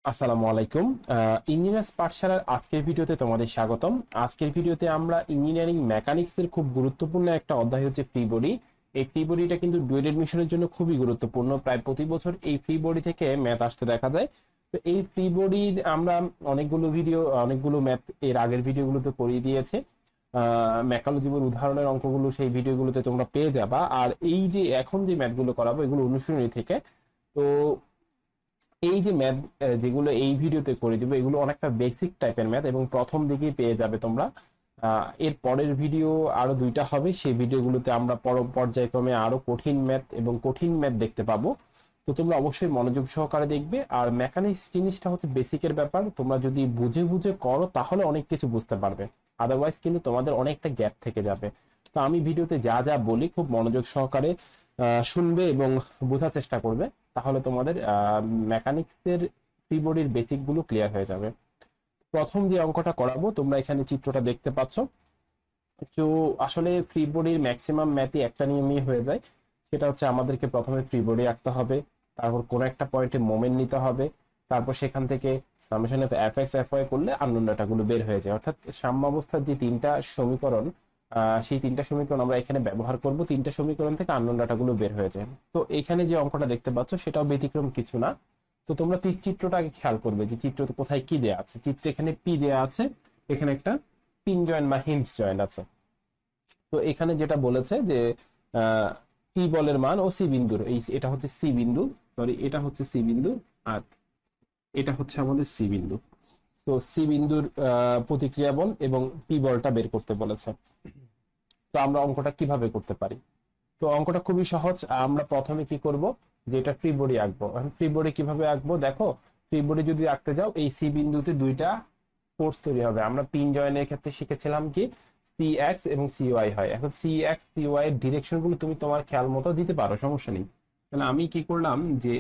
আসসালামু আলাইকুম। ইঞ্জিনিয়ার্স পাঠশালার আজকের ভিডিওতে তোমাদের স্বাগতম। আজকের ভিডিওতে আমরা ইঞ্জিনিয়ারিং মেকানিক্সের খুব গুরুত্বপূর্ণ একটা অধ্যায় হচ্ছে ফ্রি বডি। এই ফ্রি বডিটা কিন্তু ডুয়েল এডমিশনের জন্য খুবই গুরুত্বপূর্ণ। প্রায় প্রতি বছর এই ফ্রি বডি থেকে ম্যাথ আসতে দেখা যায়। তো এই ফ্রি বডির আমরা অনেকগুলো ম্যাথ এর আগের ভিডিওগুলোতে করিয়ে দিয়েছে। মেকানোজীবের উদাহরণের অঙ্কগুলো সেই ভিডিওগুলোতে তোমরা পেয়ে যাবা। আর এই যে এখন যে ম্যাথগুলো করাবো এগুলো অনুশীলনী থেকে। তো এই যে ম্যাথ যেগুলো এই ভিডিওতে করে দিব এগুলো অনেকটা বেসিক টাইপের ম্যাথ এবং প্রথম দিকেই পেয়ে যাবে তোমরা। এর পরের ভিডিও আরো দুইটা হবে, সেই ভিডিওগুলোতে আমরা পর্যায়ক্রমে আরো কঠিন ম্যাথ দেখতে পাবো। তো তোমরা অবশ্যই মনোযোগ সহকারে দেখবে। আর মেকানিক্স জিনিসটা হচ্ছে বেসিকের ব্যাপার, তোমরা যদি বুঝে বুঝে করো তাহলে অনেক কিছু বুঝতে পারবে, আদারওয়াইজ কিন্তু তোমাদের অনেকটা গ্যাপ থেকে যাবে। তো আমি ভিডিওতে যা যা বলি খুব মনোযোগ সহকারে শুনবে এবং বোঝার চেষ্টা করবে, তাহলে তোমাদের মেকানিক্সের ফ্রি বডির বেসিক গুলো ক্লিয়ার হয়ে যাবে। প্রথম যে অঙ্কটা করাবো তোমরা এখানে চিত্রটা দেখতে পাচ্ছ। তো আসলে ফ্রি বডির ম্যাক্সিমাম ম্যাথই একটা নিয়মই হয়ে যায়, সেটা হচ্ছে আমাদেরকে প্রথমে ফ্রি বডি আঁকতে হবে, তারপর কোন একটা পয়েন্টে মোমেন্ট নিতে হবে, তারপর সেখান থেকে summation of F X F Y করলে আননোন ডাটাগুলো বের হয়ে যায়। অর্থাৎ সাম্যাবস্থার যে তিনটা সমীকরণ, সেই তিনটা সমীকরণ আমরা এখানে ব্যবহার করব, তিনটা সমীকরণ থেকে আননোন ডাটাগুলো বের হয়ে যায়। তো এখানে যে অঙ্কটা দেখতে পাচ্ছ সেটাও ব্যতিক্রম কিছু না। তো তোমরা চিত্রটা আগে খেয়াল করবে যে চিত্রতে কোথায় কি দেয়া আছে। চিত্র এখানে পি দেয়া আছে, এখানে একটা পিন জয়েন্ট বা হিঞ্জ জয়েন্ট আছে। তো এখানে যেটা বলেছে যে পি বলের মান ও সি বিন্দুর এটা হচ্ছে সি বিন্দু, সরি এটা হচ্ছে সি বিন্দু, আর এটা হচ্ছে আমাদের সি বিন্দু। তো সি বিন্দুর প্রতিক্রিয়া বল এবং পি বলটা বের করতে বলেছে। তো আমরা অঙ্কটা কিভাবে করতে পারি? তো অঙ্কটা খুবই সহজ। আমরা প্রথমে কি করব, যে এটা ফ্রি বডি আঁকবো। এখন ফ্রি বডি কিভাবে আঁকবো দেখো। ফ্রি বডি যদি আঁকতে যাও, এই সি বিন্দুতে দুইটা ফোর্স তৈরি হবে। আমরা পিন জয়েনের ক্ষেত্রে শিখেছিলাম কি সি এক্স এবং সি ওয়াই হয়। এখন সি এক্স সি ওয়াই এর ডিরেকশন গুলো তুমি তোমার খেয়াল মতো দিতে পারো, সমস্যা নেই। তাহলে আমি কি করলাম যে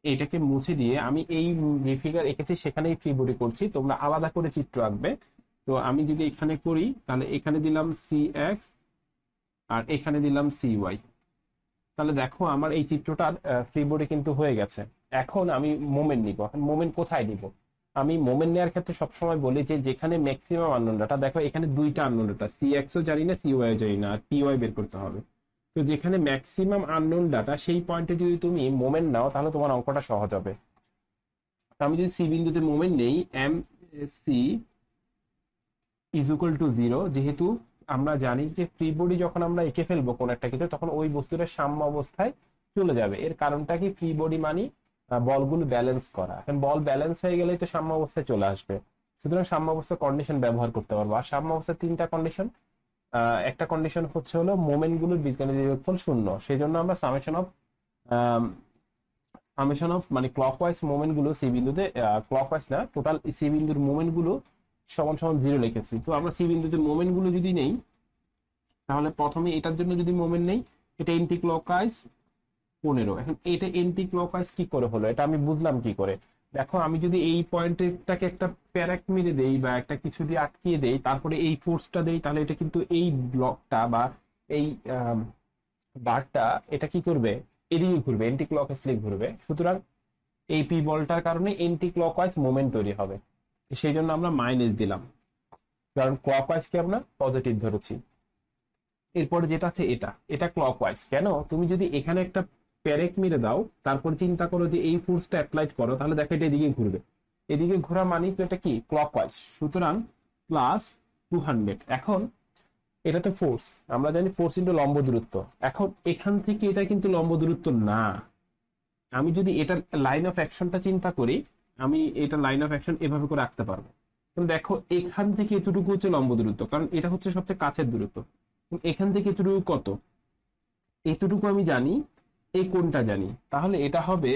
এইটাকে মুছে দিয়ে আমি এই যে ফিগার এঁকেছি সেখানেই ফ্রি বডি করছি, তোমরা আলাদা করে চিত্র আঁকবে। তো আমি যদি এখানে করি তাহলে এখানে দিলাম সি এক্স আর এখানে দিলাম সি ওয়াই। তাহলে দেখো আমার এই চিত্রটার ফ্রি বডি কিন্তু হয়ে গেছে। এখন আমি মোমেন্ট নিব। এখন মোমেন্ট কোথায় নিব? আমি মোমেন্ট নেওয়ার ক্ষেত্রে সবসময় বলি যে যেখানে ম্যাক্সিমাম আননোন ডাটা, দেখো এখানে দুইটা আননোন ডাটা, সি এক্সও জানি না সি ওয়াই জানি না, আর পি ওয়াই বের করতে হবে। তো যেখানে ম্যাক্সিমাম আননোন ডাটা সেই পয়েন্টে যদি তুমি মোমেন্ট নাও তাহলে তোমার অঙ্কটা সহজ হবে। তো আমি যদি সি বিন্দুতে মোমেন্ট নেই, M C is equal to zero, যেহেতু আমরা জানি যে ফ্রি বডি যখন আমরা এঁকে ফেলবো কোন একটা ক্ষেত্রে তখন ওই বস্তুটা সাম্য অবস্থায় চলে যাবে। এর কারণটা কি, ফ্রি বডি মানে বলগুলো ব্যালেন্স করা। এখন বল ব্যালেন্স হয়ে গেলেই তো সাম্য অবস্থায় চলে আসবে। সুতরাং সাম্য অবস্থা কন্ডিশন ব্যবহার করতে পারবো। আর সাম্য অবস্থার তিনটা কন্ডিশন, একটা কন্ডিশন হচ্ছে হলো মোমেন্ট গুলোর বীজগণিত যোগফল শূন্য। সেই জন্য আমরা সামেশন অফ মানে ক্লকওয়াইজ মোমেন্ট গুলো সি বিন্দুতে, ক্লকওয়াইজ না, টোটাল সি বিন্দুর মোমেন্ট গুলো সমান সমান জিরো লিখেছি। তো আমরা সি বিন্দুতে মোমেন্ট গুলো যদি নেই, তাহলে প্রথমে এটার জন্য যদি মোমেন্ট নেই, এটা এন্টি ক্লকওয়াইজ 15। এখন এটা এন্টি ক্লকওয়াইজ কি করে হলো, এটা আমি বুঝলাম কি করে। দেখো আমি যদি এই পয়েন্টটাকে একটা প্যারাক মেরে দেই বা একটা কিছু দিয়ে আটকিয়ে দেই, তারপরে এই ফোর্সটা দেই, তাহলে এটা কিন্তু এই ব্লকটা বা এই বারটা এটা কি করবে, এদিকে ঘুরবে, এন্টি ক্লকওয়াইজলি ঘুরবে। সুতরাং এই পি বলটার কারণে এন্টি ক্লকওয়াইজ মোমেন্ট তৈরি হবে। সেই জন্য আমরা মাইনাস দিলাম, কারণ ক্লকওয়াইজকে আমরা পজিটিভ ধরেছি। এরপরে যেটা আছে এটা এটা ক্লকওয়াইজ। কেন, তুমি যদি এখানে একটা প্যারেক মেরে দাও, তারপর চিন্তা করো যে এই ফোর্সটা অ্যাপ্লাইড করো, তাহলে দেখো এটা এদিকে ঘুরবে। এদিকে ঘোরা মানে তো এটা কি ক্লকওয়াইজ। সুতরাং প্লাস 200। এখন এটা তো ফোর্স, আমরা জানি ফোর্স ইন্টু লম্ব দূরত্ব। এখন এখান থেকে এটা কিন্তু লম্ব দূরত্ব না। আমি যদি এটা লাইন অফ অ্যাকশনটা চিন্তা করি, আমি এটা লাইন অফ অ্যাকশন এভাবে করে আঁকতে পারবো। দেখো এখান থেকে এতটুকু হচ্ছে লম্ব দূরত্ব, কারণ এটা হচ্ছে সবচেয়ে কাছের দূরত্ব। এখান থেকে এতটুকু কত, এতটুকু আমি জানি, এই কোণটা জানি, তাহলে এটা হবে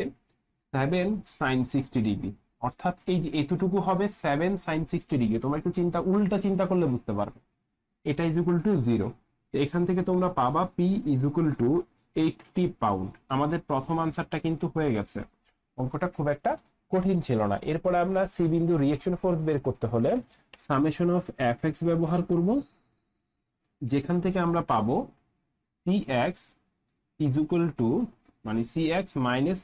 7 sin 60 ডিগ্রি। অর্থাৎ এই যে এতটুকু হবে 7 sin 60 ডিগ্রি। তোমরা একটু উল্টা চিন্তা করলে বুঝতে পারবে। এটা ইজ ইকুয়াল টু জিরো। এখান থেকে তোমরা পাবা P is equal to 80 pound. আমাদের প্রথম আনসারটা কিন্তু হয়ে গেছে। অঙ্কটা খুব একটা কঠিন ছিল না। এরপরে আমরা সি বিন্দু রিয়েকশন ফোর্স বের করতে হলে সামেশন অফ এফ এক্স ব্যবহার করব, যেখান থেকে আমরা পাবো C X is equal to মানে C X minus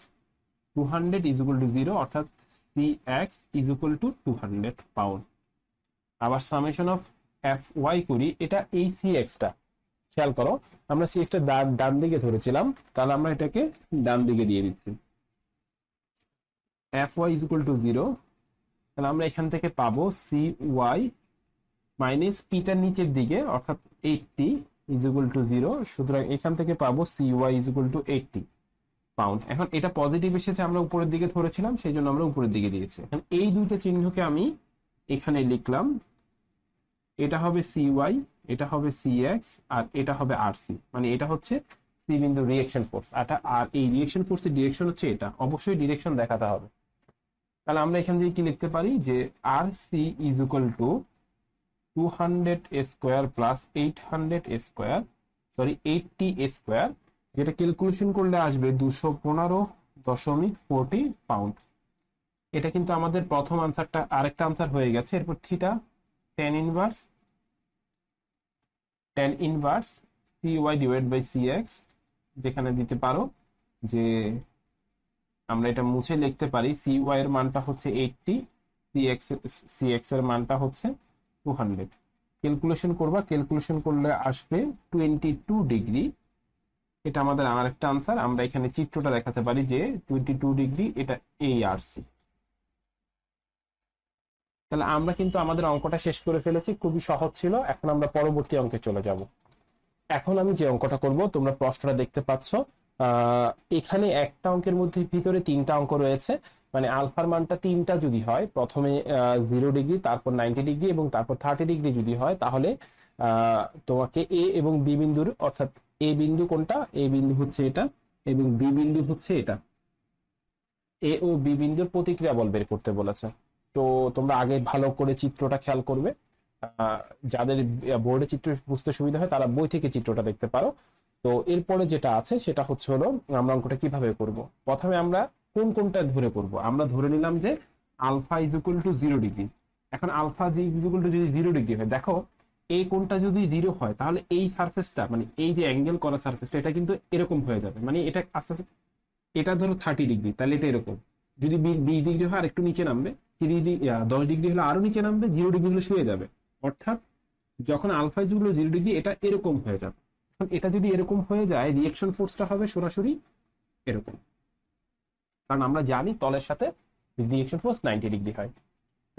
200 is equal to 0, অর্থাৎ cx is equal to 200 pound. আবার সামেশন অফ fy করি, এটা এই cx টা খেয়াল করো, আমরা cx টা ডান দিকে ধরেছিলাম, তাহলে আমরা এটাকে ডান দিকে দিয়ে দিচ্ছি। fy ইজ ইকুয়াল টু 0, তাহলে আমরা এখান থেকে পাবো cy মাইনাস পিটার নিচের দিকে অর্থাৎ 80 ইজ ইকুয়াল টু 0, সুতরাং এখান থেকে পাবো cy is equal to 80 pound. এখন এটা পজিটিভ এসেছে, আমরা উপরের দিকে ধরেছিলাম, সেই জন্য আমরা উপরের দিকে দিয়েছি। এখন এই দুইটা চিহ্নকে আমি এখানে লিখলাম, এটা হবে cy, এটা হবে cx, আর এটা হবে rc, মানে এটা হচ্ছে সি বিন্দু রিঅ্যাকশন ফোর্স। আর এই রিঅ্যাকশন ফোর্সের ডিরেকশন হচ্ছে এটা, অবশ্যই ডিরেকশন দেখাতে হবে। তাহলে আমরা এখান থেকে কি লিখতে পারি যে rc is equal to 200 square plus 800 square, sorry 80 square, যেটা ক্যালকুলেশন করলে আসবে 215.40 পাউন্ড। এটা কিন্তু আমাদের প্রথম আনসারটা, আরেকটা আনসার হয়ে গেছে। এরপর theta tan inverse cy divide by cx, যেখানে দিতে পারো যে আমরা এটা মুছে লিখতে পারি cy এর মানটা হচ্ছে 80, cx এর মানটা হচ্ছে 200। ক্যালকুলেশন করবা, ক্যালকুলেশন করলে আসবে 22 ডিগ্রি। এটা আমাদের আরেকটা আনসার। আমরা এখানে চিত্রটা দেখাতে পারি যে 22 ডিগ্রি, এটা এই আরসি। তাহলে আমরা কিন্তু আমাদের অঙ্কটা শেষ করে ফেলেছি, খুবই সহজ ছিল। এখন আমরা পরবর্তী অঙ্কে চলে যাব। এখন আমি যে অঙ্কটা করব, তোমরা প্রশ্নটা দেখতে পাচ্ছ, এখানে একটা অঙ্কের মধ্যে ভিতরে তিনটা অঙ্ক রয়েছে, মানে আলফার মানটা তিনটা যদি হয়, প্রথমে 0 ডিগ্রি, তারপর 90 ডিগ্রি এবং তারপর 30 ডিগ্রি যদি হয়, তাহলে তোমাকে এ এবং বি বিন্দুর, অর্থাৎ এ বিন্দু কোনটা, এ বিন্দু হচ্ছে এটা এবং বি বিন্দু হচ্ছে এটা, এ ও বি বিন্দুর প্রতিক্রিয়া বল বের করতে বলেছে। তো তোমরা আগে ভালো করে চিত্রটা খেয়াল করবে। যাদের বোর্ডে চিত্র বুঝতে সুবিধা হয় তারা বই থেকে চিত্রটা দেখতে পারো। তো এরপরে যেটা আছে সেটা হচ্ছে হলো আমরা অঙ্কটা কিভাবে করব। প্রথমে আমরা কোনটা ধরে করব, আমরা ধরে নিলাম যে alpha is equal to 0 degree. এখন আলফা ইজ ইকুয়াল টু যদি 0 ডিগ্রি হয়, দেখো এই কোণটা যদি 0 হয়, তাহলে এই সারফেসটা, মানে এই যে অ্যাঙ্গেল করা সারফেসটা, এটা কিন্তু এরকম হয়ে যাবে, মানে এটা আস্তে আস্তে, এটা ধরো 30 ডিগ্রি, তাহলে এটা এরকম। যদি 20 ডিগ্রি হয় আর একটু নিচে নামবে, 10 ডিগ্রি হলে আরো নিচে নামবে, 0 ডিগ্রি হলে শুয়ে যাবে। অর্থাৎ যখন alpha is equal to 0 degree, এটা এরকম হয়ে যাবে। এখন এটা যদি এরকম হয়ে যায়, রিঅ্যাকশন ফোর্সটা হবে সরাসরি এরকম, কারণ আমরা জানি তলের সাথে রিঅ্যাকশন ফোর্স 90 ডিগ্রি হয়।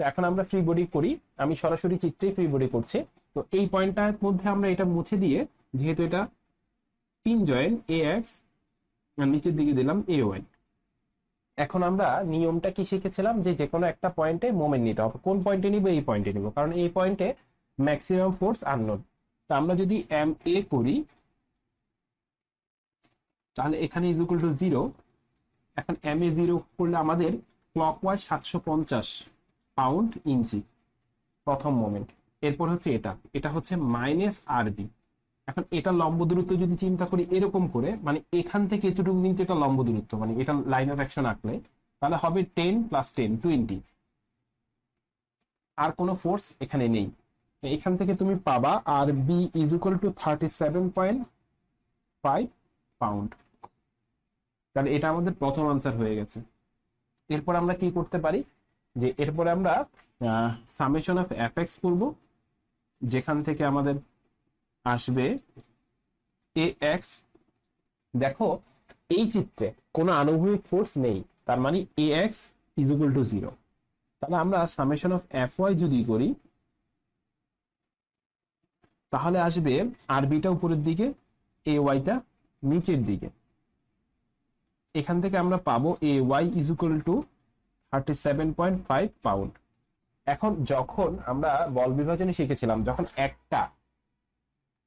তো এখন আমরা ফ্রি বডি করি, আমি সরাসরি চিত্রেই ফ্রি বডি করছি। তো এই পয়েন্টটার মধ্যে আমরা এটা মুছে দিয়ে, যেহেতু এটা পিন জয়েন্ট ax, নিচের দিকে দিলাম ay। এখন আমরা নিয়মটা কি শিখেছিলাম যে কোনো একটা পয়েন্টে মোমেন্ট নিতে হবে। কোন পয়েন্টে নিব, এই পয়েন্টে নিব, কারণ এই পয়েন্টে ম্যাক্সিমাম ফোর্স আননোন। তো আমরা যদি এম এ করি, তাহলে এখানে ইজ ইকুয়াল টু 0। এখন এম এ 0 করলে আমাদের ক্লকওয়াইজ 750 পাউন্ড ইঞ্চি প্রথম মোমেন্ট। এরপর হচ্ছে এটা হচ্ছে মাইনাস আরবি। এখন এটা লম্ব দূরত্ব যদি চিন্তা করি এরকম করে, মানে এখান থেকে এতটুকু কিন্তু এটা লম্ব দূরত্ব, মানে এটা লাইন অফ অ্যাকশন আঁকলে তাহলে হবে 10 প্লাস 10 20। আর কোনো ফোর্স এখানে নেই। এখান থেকে তুমি পাবা R B is equal to 37.5 pound. তাহলে এটা আমাদের প্রথম আনসার হয়ে গেছে। এরপর আমরা কি করতে পারি, যে এরপরে আমরা সামেশন অফ এফ এক্স করবো, যেখান থেকে আমাদের আসবে এ এক্স। দেখো এই চিত্রে কোনো আনুভূমিক ফোর্স নেই, তার মানে এ এক্স ইজ ইকুয়াল টু 0। তাহলে আমরা সামেশন অফ এফ ওয়াই যদি করি, তাহলে আসবে আর বিটা উপরের দিকে, এ ওয়াইটা নিচের দিকে। এখান থেকে আমরা পাবো A Y is equal to 37.5 pound. এখন যখন আমরা বল বিভাজনে শিখেছিলাম,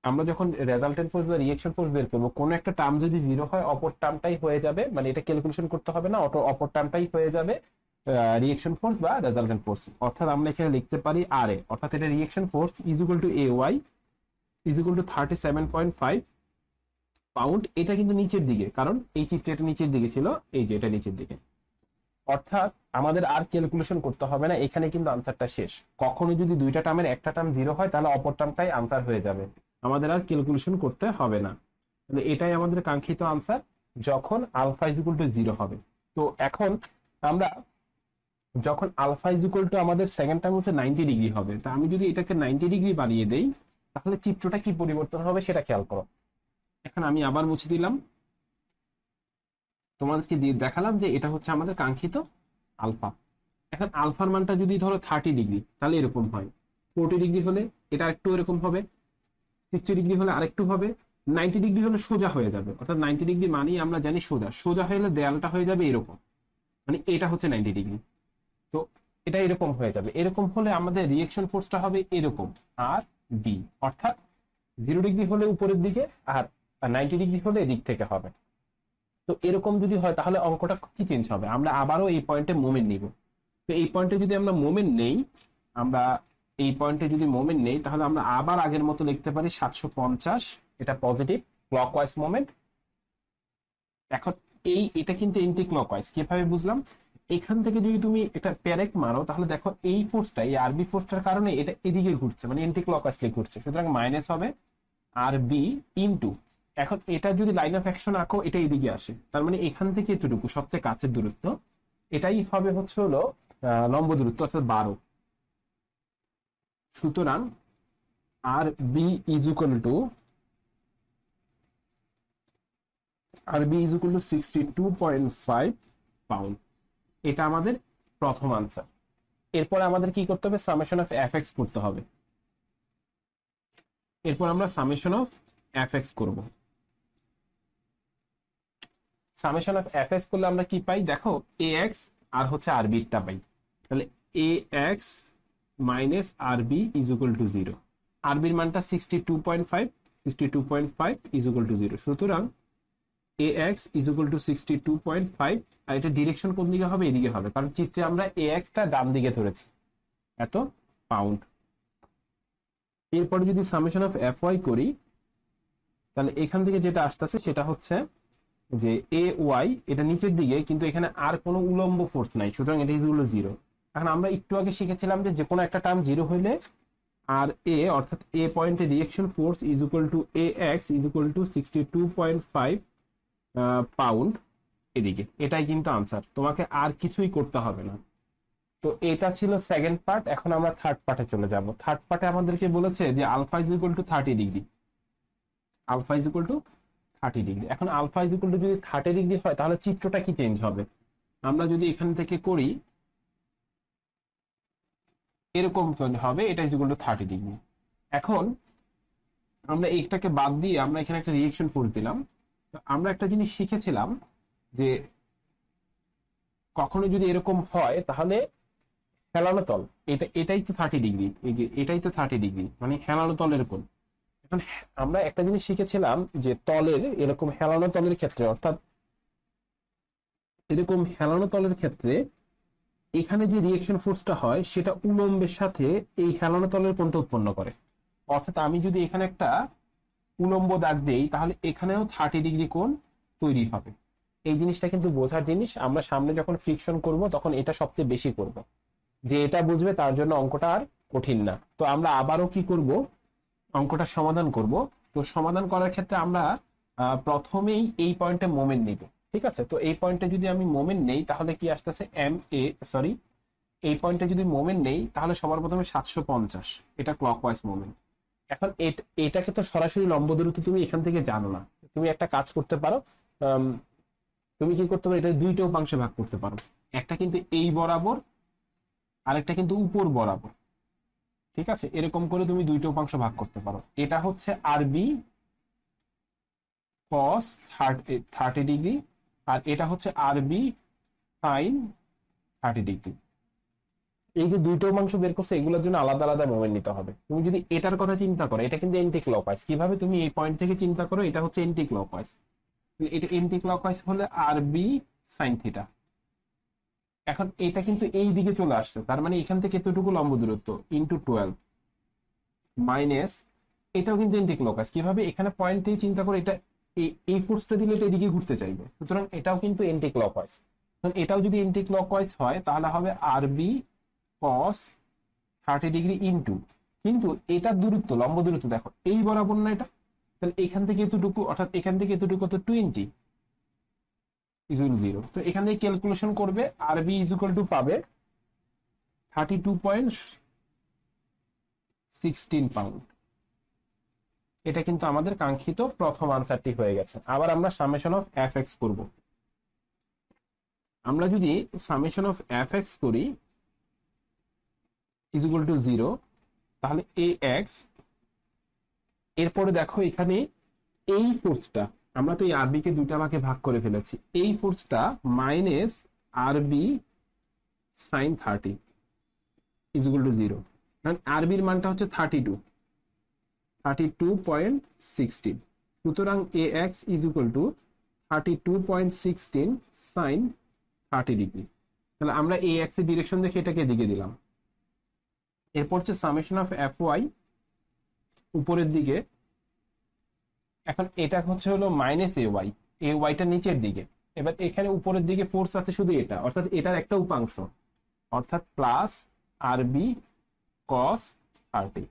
আমরা যখন রেজাল্টেন্ট ফোর্স বা রিঅ্যাকশন ফোর্স বের করবো, কোনো একটা টার্ম যদি 0 হয়, অপর টার্মটাই হয়ে যাবে, মানে এটা ক্যালকুলেশন করতে হবে না, অপর টার্মটাই হয়ে যাবে রিঅ্যাকশন ফোর্স বা রেজাল্টেন্ট ফোর্স। অর্থাৎ আমরা এখানে লিখতে পারি আর এ, অর্থাৎ এটা reaction force is equal to A Y is equal to 37.5 pound. এটা কিন্তু নিচের দিকে, কারণ এই চিত্রে এটা নিচের দিকে ছিল, এই যে এটা নিচের দিকে। অর্থাৎ আমাদের আর ক্যালকুলেশন করতে হবে না, এখানে কিন্তু আনসারটা শেষ। কখনো যদি দুইটা টার্মের একটা টার্ম 0 হয়, তাহলে অপর টার্মটাই আনসার হয়ে যাবে, আমাদের আর ক্যালকুলেশন করতে হবে না। তাহলে এটাই আমাদের কাঙ্ক্ষিত আনসার, যখন আলফা ইজ ইকুয়াল টু 0 হবে। তো এখন আমরা যখন আলফা ইজ ইকুয়াল টু আমাদের সেকেন্ড টার্ম হচ্ছে 90 ডিগ্রি হবে, তা আমি যদি এটাকে 90 ডিগ্রি বানিয়ে দেই তাহলে চিত্রটা কি পরিবর্তন হবে সেটা খেয়াল করো। এখন আমি আবার মুছে দিলাম, তোমাদেরকে দিয়ে দেখালাম যে এটা হচ্ছে আমাদের কাঙ্ক্ষিত আলফা। এখন আলফার মানটা যদি ধরো 30 ডিগ্রি তাহলে এরকম হয়, 40 ডিগ্রি হলে এটা আরেকটু এরকম হবে, 60 ডিগ্রি হলে আরেকটু হবে, 90 ডিগ্রি হলে সোজা হয়ে যাবে। অর্থাৎ 90 ডিগ্রি মানেই আমরা জানি সোজা, সোজা হলে দেয়ালটা হয়ে যাবে এরকম, মানে এটা হচ্ছে 90 ডিগ্রি। তো এটা এরকম হয়ে যাবে, এরকম হলে আমাদের রিয়েকশন ফোর্সটা হবে এরকম আর বি, অর্থাৎ 0 ডিগ্রি হলে উপরের দিকে আর 90 ডিগ্রি হলে এদিক থেকে হবে। তো এরকম যদি হয় তাহলে অঙ্কটা কি চেঞ্জ হবে, আমরা আবারও এই পয়েন্টে মোমেন্ট নিব। তো এই পয়েন্টে যদি আমরা মোমেন্ট নেই, আমরা এই পয়েন্টে যদি মোমেন্ট নেই তাহলে আমরা আবার আগের মতো লিখতে পারি 750, এটা পজিটিভ ক্লকওয়াইজ মোমেন্ট। এখন এটা কিন্তু এন্টি ক্লকওয়াইজ, কিভাবে বুঝলাম, এখান থেকে যদি তুমি একটা প্যারেক মারো তাহলে দেখো এই ফোর্সটা, এই আরবি ফোর্সটার কারণে এটা এদিকে ঘুরছে, মানে এন্টি ক্লকওয়াইজলি ঘুরছে, সুতরাং মাইনাস হবে আর বি ইনটু, এখন এটা যদি লাইন অফ অ্যাকশন আঁকো এটা এদিকে আসে, তার মানে এখান থেকে এতটুকু সবচেয়ে কাছের দূরত্ব, এটাই হবে হচ্ছে হলো লম্ব দূরত্ব, অর্থাৎ 12। সুতরাং R B is equal to 62.5 pound. এটা আমাদের প্রথম আনসার। এরপর আমাদের কি করতে হবে, সামেশন অফ এফ এক্স করতে হবে। এরপর আমরা সামেশন অফ এফ এক্স করবো। সামেশন অফ এফ এক্স করলে আমরা কি পাই দেখো, এ এক্স আর হচ্ছে আর বিটা পাই, তাহলে A X minus R B is equal to 0। আর বির মানটা 62.5, 62.5 ইজ ইকুয়াল টু 0। সুতরাং A X is equal to 62.5, আর এটা ডিরেকশন কোন দিকে হবে, এদিকে হবে, কারণ চিত্রে আমরা এ এক্সটা ডান দিকে ধরেছি, এত পাউন্ড। এরপরে যদি সামেশন অফ এফ ওয়াই করি তাহলে এখান থেকে যেটা আসতেছে সেটা হচ্ছে যে এ ওয়াই, এটা নিচের দিকে, কিন্তু এখানে আর কোনো উলম্ব ফোর্স নাই, সুতরাং এটা ইজ ইকুয়াল টু 0। এখন আমরা একটু আগে শিখেছিলাম যে কোনো একটা টার্ম 0 হইলে আর এ, অর্থাৎ এ পয়েন্টে reaction force is equal to A X is equal to 62.5 pound এদিকে। এটাই কিন্তু আনসার, তোমাকে আর কিছুই করতে হবে না। তো এটা ছিল সেকেন্ড পার্ট। এখন আমরা থার্ড পার্টে চলে যাব। থার্ড পার্টে আমাদেরকে বলেছে যে alpha is equal to 30 degree, alpha is equal to 30 degree. এখন আলফা ইজ ইকুয়াল টু যদি 30 ডিগ্রি হয় তাহলে চিত্রটা কি চেঞ্জ হবে, আমরা যদি এখান থেকে করি এরকম হবে, এটা ইজ ইকুয়াল টু 30 ডিগ্রি। এখন আমরা এইটাকে বাদ দিয়ে আমরা এখানে একটা রিয়েকশন ফোর্স দিলাম। তো আমরা একটা জিনিস শিখেছিলাম যে কখনো যদি এরকম হয় তাহলে হেলানো তল, এটাই তো 30 ডিগ্রি, এই যে এটাই তো 30 ডিগ্রি, মানে হেলানো তল এরকম। এখন আমরা একটা জিনিস শিখেছিলাম যে তলের এরকম হেলানো তলের ক্ষেত্রে, অর্থাৎ এরকম হেলানো তলের ক্ষেত্রে এখানে যে রিয়েকশন ফোর্সটা হয় সেটা উলম্বের সাথে এই হেলানো তলের কোণটা উৎপন্ন করে। অর্থাৎ আমি যদি এখানে একটা উলম্ব দাগ দেই তাহলে এখানেও 30 ডিগ্রি কোণ তৈরি হবে। এই জিনিসটা কিন্তু বোঝার জিনিস, আমরা সামনে যখন ফ্রিকশন করব তখন এটা সবচেয়ে বেশি করব, যে এটা বুঝবে তার জন্য অঙ্কটা আর কঠিন না। তো আমরা আবারও কি করব, অঙ্কটা সমাধান করব। তো সমাধান করার ক্ষেত্রে আমরা প্রথমেই এই পয়েন্টে মোমেন্ট নিব, ঠিক আছে। তো এই পয়েন্টে যদি আমি মোমেন্ট নেই তাহলে কি আসতেছে এই পয়েন্টে যদি মোমেন্ট নেই তাহলে সবার প্রথমে 750, এটা ক্লকওয়াইজ মোমেন্ট। এখন এটাকে তো সরাসরি লম্ব দূরত্ব তুমি এখান থেকে জানো না, তুমি একটা কাজ করতে পারো, তুমি কি করতে পারো, এটা দুইটা উপাংশে ভাগ করতে পারো, একটা কিন্তু এই বরাবর আরেকটা কিন্তু উপর বরাবর, ঠিক আছে। এরকম করে তুমি দুইটা উপাংশ ভাগ করতে পারো। এটা হচ্ছে আরবি কস 30 ডিগ্রি আর এটা হচ্ছে আরবি সাইন 30 ডিগ্রি। এই যে দুইটা উপাংশ বের করছে এগুলোর জন্য আলাদা আলাদা মোমেন্ট নিতে হবে। তুমি যদি এটার কথা চিন্তা করো, এটা কিন্তু এন্টি ক্লকওয়াইজ, কিভাবে তুমি এই পয়েন্ট থেকে চিন্তা করো, এটা হচ্ছে এন্টি ক্লকওয়াইজ, এটা এন্টি ক্লকওয়াইজ হলে আরবি সাইন থিটা। এখন এটা কিন্তু এই দিকে চলে আসছে, তার মানে এখান থেকে এতটুকু লম্ব দূরত্ব ইন্টু 12 মাইনাস, এটাও কিন্তু এন্টি ক্লকওয়াইজ, কিভাবে, এখানে পয়েন্ট থেকে চিন্তা করে এটা এই ফোর্সটা দিলে এটা এদিকে ঘুরতে চাইবে, সুতরাং এটাও কিন্তু এন্টি ক্লকওয়াইজ। এটাও যদি এন্টি ক্লকওয়াইজ হয় তাহলে হবে আরবি কস 30 ডিগ্রি ইন্টু, কিন্তু এটার দূরত্ব লম্ব দূরত্ব দেখো এই বরাবর না এটা, তাহলে এখান থেকে এতটুকু, অর্থাৎ এখান থেকে এতটুকু তো 20, ইকুয়াল 0। তো এখান থেকে ক্যালকুলেশন করবে, আরবি ইকুয়াল টু পাবে 32.16 পাউন্ড। এটা কিন্তু আমাদের কাঙ্ক্ষিত প্রথম আনসারটি হয়ে গেছে। আবার আমরা সামেশন অফ এফ এক্স করবো। আমরা যদি সামেশন অফ এফ এক্স করি ইকুয়াল টু 0, তাহলে এ এক্স, এরপরে দেখো এখানে এই ফোর্সটা, আমরা তো এই আরবি কে দুইটা ভাগে ভাগ করে ফেলেছি, এই ফোর্সটা minus R B sine 30 equal to 0। আরবির মানটা হচ্ছে 32.16। সুতরাং A X equal to 32.16 sine 30 degree. তাহলে আমরা এ এক্স এর ডিরেকশন দেখে এটাকে দিকে দিলাম। এরপর হচ্ছে সামেশন অফ এফ ওয়াই উপরের দিকে। এখন এটা হচ্ছে হলো মাইনাস এ ওয়াই, এ ওয়াইটা নিচের দিকে। এবার এখানে উপরের দিকে ফোর্স আছে শুধু এটা, অর্থাৎ এটার একটা উপাংশ, অর্থাৎ প্লাস আরবি কস 30।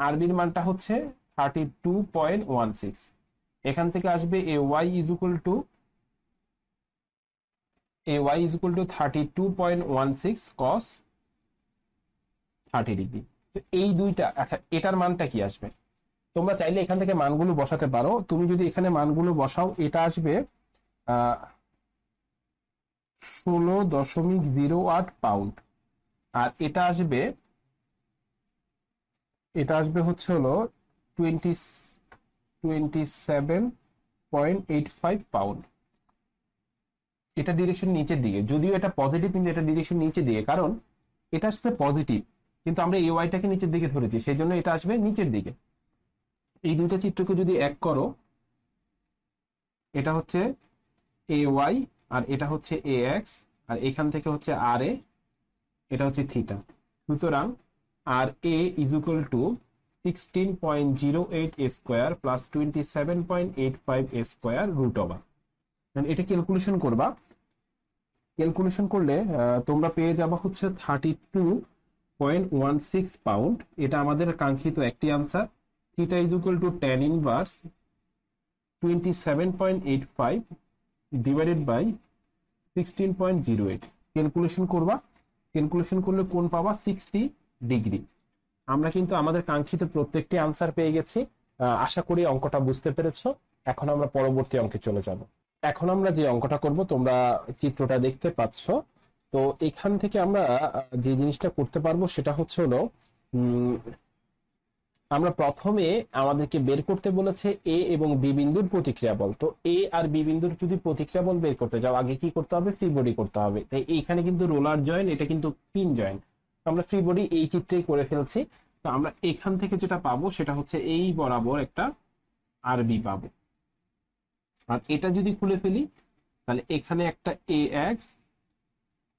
আরবির মানটা হচ্ছে 32.16। এখান থেকে আসবে A Y equal to 32.16 cos 30 degree. তো এই দুইটা, আচ্ছা এটার মানটা কি আসবে? তোমরা চাইলে এখান থেকে মানগুলো বসাতে পারো। তুমি যদি এখানে মানগুলো বসাও, এটা আসবে 16.08 পাউন্ড, আর এটা আসবে হচ্ছে হলো 27.85 পাউন্ড। এটা ডিরেকশন নিচের দিকে, যদিও এটা পজিটিভ কিন্তু এটা ডিরেকশন নিচের দিকে, কারণ এটা আসছে পজিটিভ কিন্তু আমরা এ ওয়াইটাকে নিচের দিকে ধরেছি, সেই জন্য এটা আসবে নিচের দিকে। এই দুইটা চিত্রকে যদি এক করো, এটা হচ্ছে এ ওয়াই আর এটা হচ্ছে এ এক্স, আর এখান থেকে হচ্ছে আর এ, এটা হচ্ছে থিটা। সুতরাং R A is equal to 16.08 square plus 27.85 square root over. এটা ক্যালকুলেশন করবা, ক্যালকুলেশন করলে তোমরা পেয়ে যাবা হচ্ছে 32.16 পাউন্ড। এটা আমাদের কাঙ্ক্ষিত একটি answer. Theta is equal to tan inverse 27.85 divided by 16.08। Calculation করবা, ক্যালকুলেশন করলে কোণ পাবা 60 ডিগ্রি। আমরা কিন্তু আমাদের কাঙ্ক্ষিত প্রত্যেকটি আনসার পেয়ে গেছি। আশা করি অঙ্কটা বুঝতে পেরেছো। এখন আমরা পরবর্তী অঙ্কে চলে যাব। এখন আমরা যে অঙ্কটা করব, তোমরা চিত্রটা দেখতে পাচ্ছ। তো এখান থেকে আমরা যে জিনিসটা করতে পারবো সেটা হচ্ছে হলো, আমরা প্রথমে আমাদেরকে বের করতে বলেছে এ এবং বি বিন্দুর প্রতিক্রিয়া বল। তো এ আর বি বিন্দুর যদি প্রতিক্রিয়া বল বের করতে যাও, আগে কি করতে হবে? ফ্রি বডি করতে হবে। তাই এইখানে কিন্তু রোলার জয়েন্ট, এটা কিন্তু পিন জয়েন্ট। আমরা ফ্রি বডি এই চিত্রেই করে ফেলছি। তো আমরা এখান থেকে যেটা পাবো সেটা হচ্ছে এই বরাবর একটা আরবি পাবো। আর এটা যদি খুলে ফেলি, তাহলে এখানে একটা এ এক্স,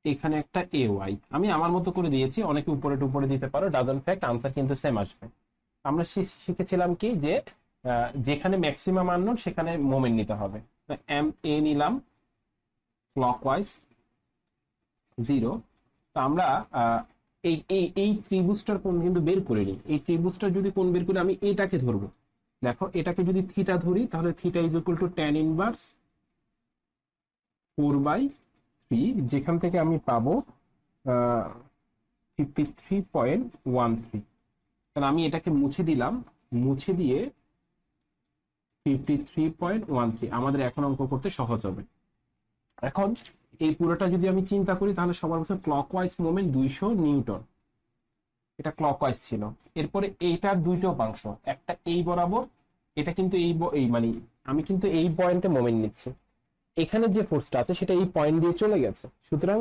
এখানে একটা এ ওয়াই। আমি আমার মতো করে দিয়েছি, অনেকে উপরে টুপরে দিতে পারো, ডাজন্ট ফ্যাক্ট, আনসার কিন্তু সেম আসবে। আমরা শিখেছিলাম কি যে যেখানে ম্যাক্সিমাম আননোন সেখানে মোমেন্ট নিতে হবে। তো এম এ নিলাম ক্লকওয়াইজ 0। তো আমরা এই এই এই ত্রিভুজটার কোণ কিন্তু বের করে নিই। এই ত্রিভুজটার যদি কোণ বের করে আমি এটাকে ধরবো, দেখো এটাকে যদি থিটা ধরি, তাহলে theta is equal to tan inverse 4/3, যেখান থেকে আমি পাবো 53.13। তাহলে আমি এটাকে মুছে দিলাম, মুছে দিয়ে 53.13 আমাদের এখন অঙ্ক করতে সহজ হবে। এখন এই পুরোটা যদি আমি চিন্তা করি, তাহলে সবার প্রথমে ক্লকওয়াইজ মোমেন্ট 200 নিউটন, এটা ক্লকওয়াইজ ছিল। এরপরে এইটার দুইটা উপাংশ, একটা এই বরাবর, এটা কিন্তু এই মানে আমি কিন্তু এই পয়েন্টে মোমেন্ট নিচ্ছি, এখানে যে ফোর্সটা আছে সেটা এই পয়েন্ট দিয়ে চলে গেছে। সুতরাং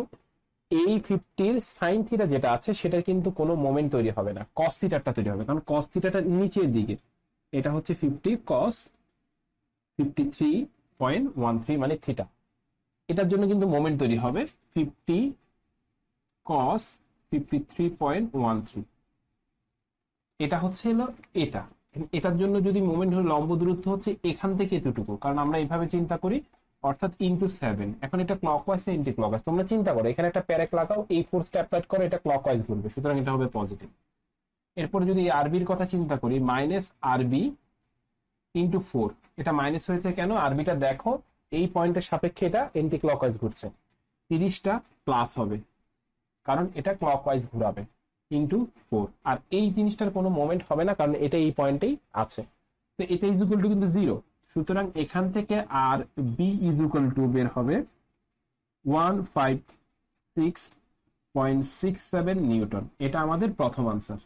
এই 50 সাইন থিটা যেটা আছে সেটার কিন্তু কোনো মোমেন্ট তৈরি হবে না, কস থিটাটা তৈরি হবে, কারণ কস থিটাটা নিচের দিকে। এটা হচ্ছে 50 কস 53.13 মানে থিটা। এটার জন্য কিন্তু মোমেন্ট তৈরি হবে 50 কস 53.13। এটা হচ্ছে হলো এটা। এটার জন্য যদি মোমেন্ট হলো, লম্ব দূরত্ব হচ্ছে এখান থেকে এতটুকু, কারণ আমরা এইভাবে চিন্তা করি, অর্থাৎ ইনটু 7। এখন এটা ক্লকওয়াইজ না এন্টি ক্লকওয়াইজ তোমরা চিন্তা করো, এখানে একটা প্যারেক লাগাও, এই ফোর্সটা অ্যাপ্লাই করো, এটা ক্লকওয়াইজ ঘুরবে, সুতরাং এটা হবে পজিটিভ। এরপর যদি আরবির কথা চিন্তা করি, মাইনাস আরবি ইনটু 4। এটা মাইনাস হয়েছে কেন? আরবিটা দেখো, এই পয়েন্টের সাপেক্ষে এটা এন্টি ক্লকওয়াইজ ঘুরছে, 30টা প্লাস হবে কারণ এটা ক্লকওয়াইজ ঘোরাবে ইন্টু 4। আর এই জিনিসটার কোনো মোমেন্ট হবে না কারণ এটা এই পয়েন্টেই আছে, তো এটা ইজ ইকুয়াল টু কিন্তু 0। সুতরাং এখান থেকে আর বি ইজ ইকুয়াল টু বের হবে 156.67 নিউটন। এটা আমাদের প্রথম আনসার।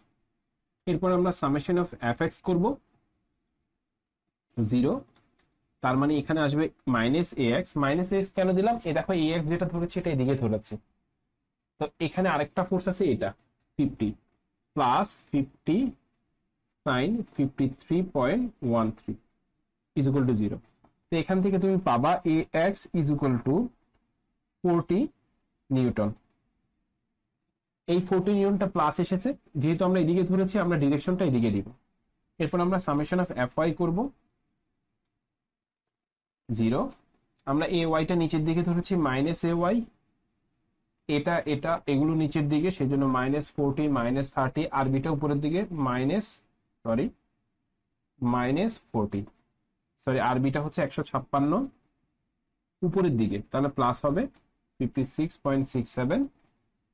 এরপর আমরা সামেশন অফ এফ এক্স করবো 0, তার মানে এখানে আসবে মাইনাস এ এক্স। মাইনাস এক্স কেন দিলাম, এ দেখো এ এক্স যেটা ধরেছি এটা এদিকে ধরেছি, তো এখানে আরেকটা ফোর্স আছে এটা 50 plus 50 sine 53.13 is equal to 0। তো এখান থেকে তুমি পাবা A X is equal to 40 newton. এই 40 নিউটনটা প্লাস এসেছে, যেহেতু আমরা এদিকে ধরেছি আমরা ডিরেকশনটা এদিকে দিব। এরপর আমরা সামেশন অফ এফ ওয়াই করবো 0। আমরা এ ওয়াইটা নিচের দিকে ধরেছি মাইনাস এ ওয়াই, এটা এটা এগুলো নিচের দিকে, সেই জন্য -40 -30, আর বিটা উপরের দিকে -40, আর বিটা হচ্ছে 156 উপরের দিকে, তাহলে প্লাস হবে 56.67।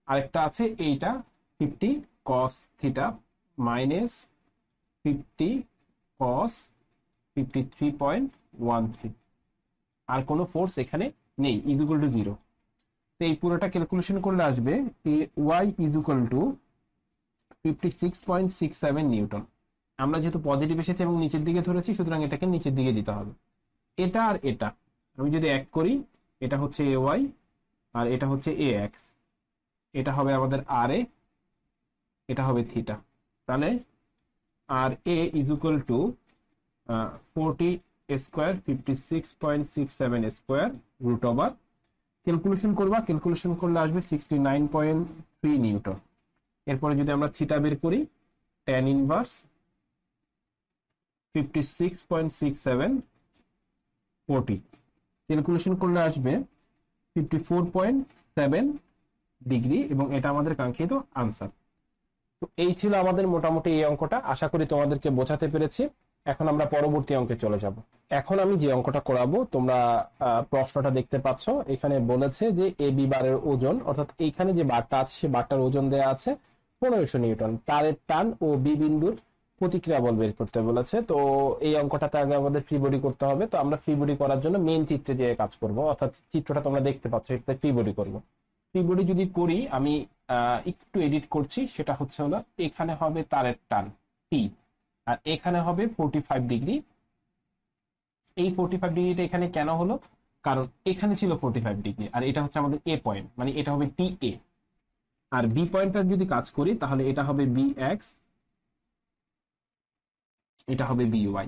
আরেকটা আছে এইটা 50 cos থিটা -50 cos 53.13, আর কোনো ফোর্স এখানে নেই, ইজ ইকুয়াল টু 0। তো এই পুরোটা ক্যালকুলেশন করলে আসবে A Y is equal to 56.67 newton. আমরা যেহেতু পজিটিভ এসেছে এবং নিচের দিকে ধরেছি, সুতরাং এটাকে নিচের দিকে দিতে হবে। এটা আর এটা আমি যদি এক করি, এটা হচ্ছে এ ওয়াই আর এটা হচ্ছে এ এক্স, এটা হবে আমাদের আর এ, এটা হবে থিটা। তাহলে R A is equal to 40 square 56.67 square root over, calculation করবা, ক্যালকুলেশন করলে আসবে 69.3 নিউটন। এরপরে যদি আমরা থিটা বের করি, tan ইনভার্স 56.67 40, ক্যালকুলেশন করলে আসবে 54.7 ডিগ্রি, এবং এটা আমাদের কাঙ্ক্ষিত আনসার। তো এই ছিল আমাদের মোটামুটি এই অঙ্কটা, আশা করি তোমাদেরকে বোঝাতে পেরেছি। এখন আমরা পরবর্তী অঙ্কে চলে যাব। এখন আমি যে অঙ্কটা করাবো, তোমরা প্রশ্নটা দেখতে পাচ্ছ, এখানে বলেছে যে এ বি বারের ওজন, অর্থাৎ এইখানে যে বারটা আছে সে বারটার ওজন দেওয়া আছে 1500 নিউটন, তারের টান ও বি বিন্দুর প্রতিক্রিয়া বল বের করতে বলেছে। তো এই অঙ্কটাতে আগে আমাদের ফ্রি বডি করতে হবে। তো আমরা ফ্রি বডি করার জন্য মেইন চিত্রে যে কাজ করব, অর্থাৎ চিত্রটা তোমরা দেখতে পাচ্ছ, এটা ফ্রি বডি করব। ফ্রি বডি যদি করি, আমি একটু এডিট করছি, সেটা হচ্ছে হলো এখানে হবে তারের টান টি, আর এখানে হবে 45 ডিগ্রি। এই 45 ডিগ্রিটা এখানে কেন হলো, কারণ এখানে ছিল 45 ডিগ্রি, আর এটা হচ্ছে আমাদের এ পয়েন্ট, মানে এটা হবে টি এ। আর বি পয়েন্টটা যদি কাজ করি, তাহলে এটা হবে বি এক্স, এটা হবে বি ওয়াই।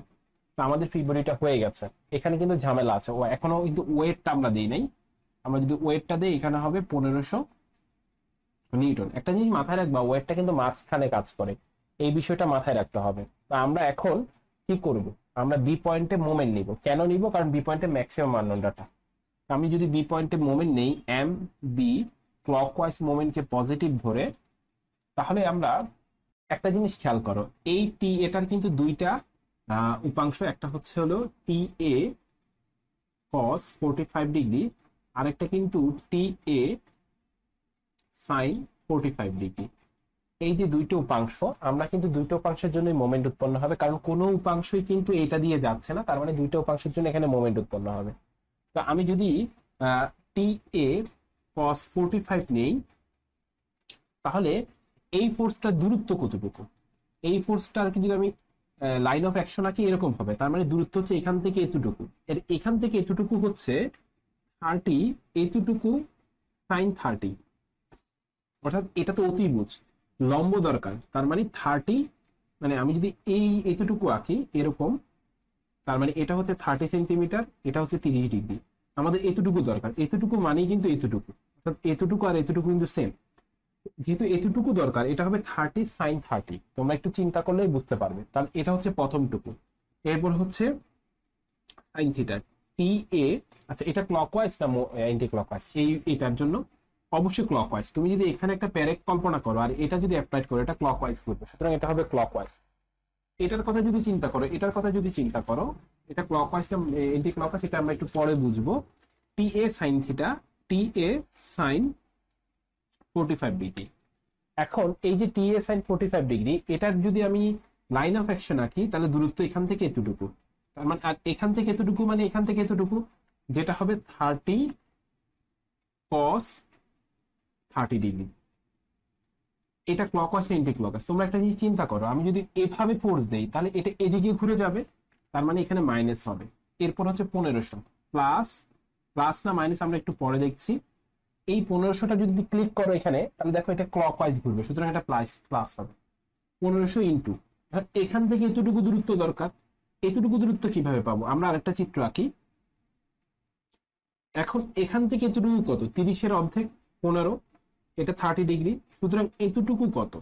তো আমাদের ফ্রি বডিটা হয়ে গেছে। এখানে কিন্তু ঝামেলা আছে, ও এখনো কিন্তু ওয়েটটা আমরা দিই নাই। আমরা যদি ওয়েটটা দিই, এখানে হবে 1500 নিউটন। একটা জিনিস মাথায় রাখবা, ওয়েটটা কিন্তু মাঝখানে কাজ করে, এই বিষয়টা মাথায় রাখতে হবে। তা আমরা এখন কি করব, আমরা বি পয়েন্টে মোমেন্ট নিব। কেন নিব, কারণ বি পয়েন্টে ম্যাক্সিমাম মানদণ্ডটা। আমি যদি বি পয়েন্টে মোমেন্ট নেই, এম বি ক্লকওয়াইজ মোমেন্টকে পজিটিভ ধরে, তাহলে আমরা একটা জিনিস খেয়াল করো, এই টি এটার কিন্তু দুইটা উপাংশ, একটা হচ্ছে হলো টি এ কস 45 ডিগ্রি, আরেকটা কিন্তু টি এ সাইন 45 ডিগ্রি। এই যে দুইটা উপাংশ, আমরা কিন্তু দুইটা উপাংশের জন্য মোমেন্ট উৎপন্ন হবে, কারণ কোনো উপাংশই কিন্তু এটা দিয়ে যাচ্ছে না, তার মানে দুইটা উপাংশের জন্য এখানে মোমেন্ট উৎপন্ন হবে। তো আমি যদি টি এ কস 45 নেই, তাহলে এই ফোর্সটার দূরত্ব কতটুকু, এই ফোর্সটার যদি আমি লাইন অফ অ্যাকশন আঁকি, এরকম হবে। তার মানে দূরত্ব হচ্ছে এখান থেকে এতটুকু, এর এখান থেকে এতটুকু হচ্ছে 30, এতটুকু সাইন 30, অর্থাৎ এটা তো অতিভুজ, লম্ব দরকার, তার মানে 30, মানে আমি যদি এই এতটুকু আঁকি এরকম, তার মানে এটা হচ্ছে 30 সেন্টিমিটার, এটা হচ্ছে 30 ডিগ্রি। আমাদের এতটুকু দরকার, এতটুকু মানেই কিন্তু এতটুকু, অর্থাৎ এতটুকু আর এতটুকু কিন্তু সেম। যেহেতু এতটুকু দরকার, এটা হবে 30 সাইন 30, তোমরা একটু চিন্তা করলেই বুঝতে পারবে। তাহলে এটা হচ্ছে প্রথমটুকু। এরপর হচ্ছে সাইন থিটা টি এ, আচ্ছা এটা ক্লকওয়াইজ না অ্যান্টি ক্লকওয়াইজ, এটার জন্য অবশ্যই ক্লকওয়াইজ। তুমি যদি এখানে একটা প্যারেক কল্পনা করো আর এটা যদি অ্যাপ্লাই করো, এটা ক্লকওয়াইজ করবে, সুতরাং এটা হবে ক্লকওয়াইজ। এটার কথা যদি চিন্তা করো, এটার কথা যদি চিন্তা করো, এটা ক্লকওয়াইজ এন্টি ক্লকওয়াইজ, এটা আমরা একটু পরে বুঝবো। টি এ সাইন থিটা, টি এ সাইন 45 ডিগ্রি। এখন এই যে টি এ সাইন 45 ডিগ্রি, এটার যদি আমি লাইন অফ অ্যাকশন আঁকি তাহলে দূরত্ব এখান থেকে এতটুকু, তার মানে আর এখান থেকে এতটুকু মানে এখান থেকে এতটুকু, যেটা হবে 30 cos 30 ডিগ্রি। এটা ক্লকওয়াইজ না এন্টি ক্লকওয়াইজ? তোমরা একটা জিনিস চিন্তা করো, আমি যদি এভাবে ফোর্স দেই তাহলে এটা এদিকে ঘুরে যাবে, তার মানে এখানে মাইনাস হবে। এরপর হচ্ছে 1500 প্লাস, প্লাস না মাইনাস আমরা একটু পরে দেখছি। এই 1500টা যদি ক্লিক করো এখানে, তাহলে দেখো এটা ক্লকওয়াইজ ঘুরবে, সুতরাং এটা প্লাস প্লাস হবে। 1500 ইন্টু, এখান থেকে এতটুকু দূরত্ব দরকার, এতটুকু দূরত্ব কিভাবে পাবো? আমরা আরেকটা চিত্র আঁকি। এখন এখান থেকে এতটুকু কত? 30-এর অর্ধেক 15, এটা 30 ডিগ্রি, সুতরাং এতটুকু কত?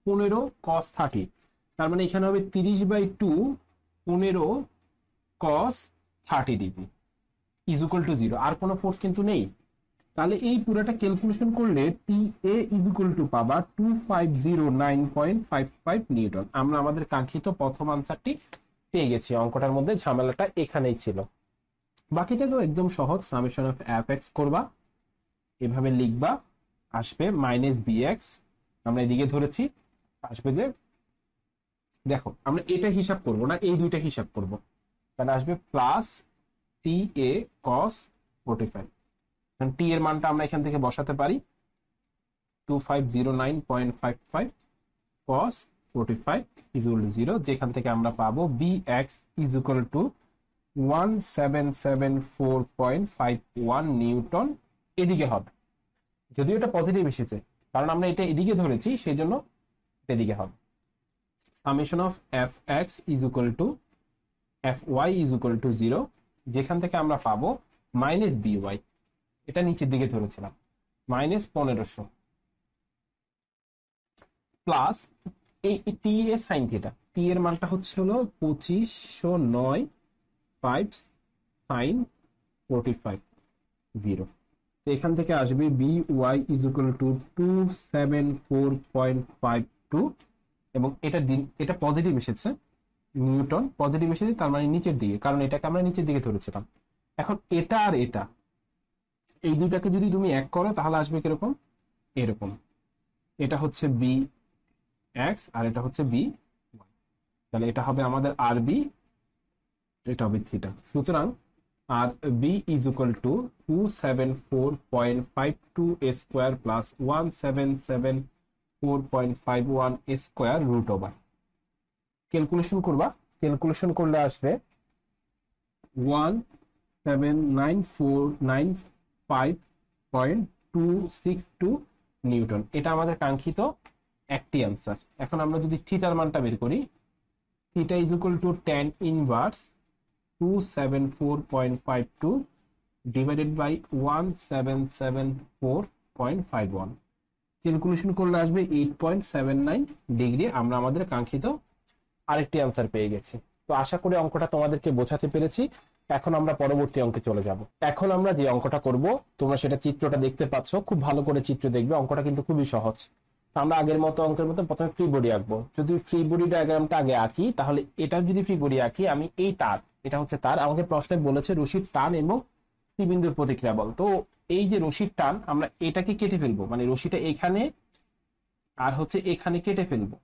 15 cos 30, তার মানে এখানে হবে 30/2 15 cos 30 degree is equal to 0। আর কোনো ফোর্স কিন্তু নেই। তাহলে এই পুরোটা ক্যালকুলেশন করলে টি এ ইজ ইকুয়াল টু পাবা 2509.55 নিউটন। আমরা আমাদের কাঙ্ক্ষিত প্রথম আনসারটি পেয়ে গেছি। অঙ্কটার মধ্যে ঝামেলাটা এখানেই ছিল। বাকিটা তো একদম সহজ, সামেশন অফ এফ এক্স করবা, এভাবে লিখবা, আসবে মাইনাস বি এক্স, আমরা এদিকে ধরেছি, আসবে যে দেখো আমরা এটা হিসাব করব না, এই দুইটা হিসাব করব, তাহলে আসবে প্লাস টি এ কস 45। টি এর মানটা আমরা এখান থেকে বসাতে পারি 2509.55 cos 45 is equal to 0, যেখান থেকে আমরা পাবো bx is equal to 1774.51 Newton. এদিকে হবে, যদিও এটা পজিটিভ এসেছে কারণ আমরা এটা এদিকে ধরেছি, সেই জন্য এদিকে হবে। Summation of F X is equal to F Y is equal to 0, যেখান থেকে আমরা পাবো মাইনাস বি ওয়াই, এটা নিচের দিকে ধরেছিলাম, মাইনাস 1500 প্লাস এই টি এ সাইন থিটা, টি এর মানটা হচ্ছে হলো 2509 সাইন 45 0। এখান থেকে আসবে B Y is equal to 274.52, এবং এটা পজিটিভ এসেছে, নিউটন পজিটিভ এসেছে, তার মানে নিচের দিকে, কারণ এটাকে আমরা নিচের দিকে ধরেছিলাম। এখন এটা আর এটা, এই দুইটাকে যদি তুমি এক করো তাহলে আসবে কিরকম? এরকম। এটা হচ্ছে বি এক্স আর এটা হচ্ছে বি ওয়াই, তাহলে এটা হবে আমাদের আর বি, এটা হবে থিটা। সুতরাং R B is equal to 274.52 square plus 1774.51 square root over. Calculation করবা, ক্যালকুলেশন করলে আসবে 17949.262 নিউটন। এটা আমাদের কাঙ্ক্ষিত একটি অ্যান্সার। এখন আমরা যদি থিটার মানটা বের করি, theta is equal to tan inverse 274.52 divided by 1774.51, calculation করলে আসবে 8.79 ডিগ্রি। আমরা আমাদের কাঙ্ক্ষিত আরেকটি অ্যান্সার পেয়ে গেছি। তো আশা করি অঙ্কটা তোমাদেরকে বোঝাতে পেরেছি। এখন আমরা পরবর্তী অঙ্কে চলে যাব। এখন আমরা যে অঙ্কটা করব, তোমরা সেটা চিত্রটা দেখতে পাচ্ছ, খুব ভালো করে চিত্র দেখবে, অঙ্কটা কিন্তু খুবই সহজ। আমরা আগের মতো অঙ্কের মতো প্রথমে ফ্রি বডি আঁকবো। যদি ফ্রি বডি ডায়াগ্রামটা আগে আঁকি, তাহলে এটার যদি ফ্রি বডি আঁকি, আমি এই তার, এটা হচ্ছে তার, আমাকে প্রশ্নে বলেছে রশির টান এবং সি বিন্দুর প্রতিক্রিয়া বল। তো এই যে রশির টান, আমরা এটাকে কেটে ফেলবো, মানে রশিটা এখানে আর হচ্ছে এখানে কেটে ফেলবো।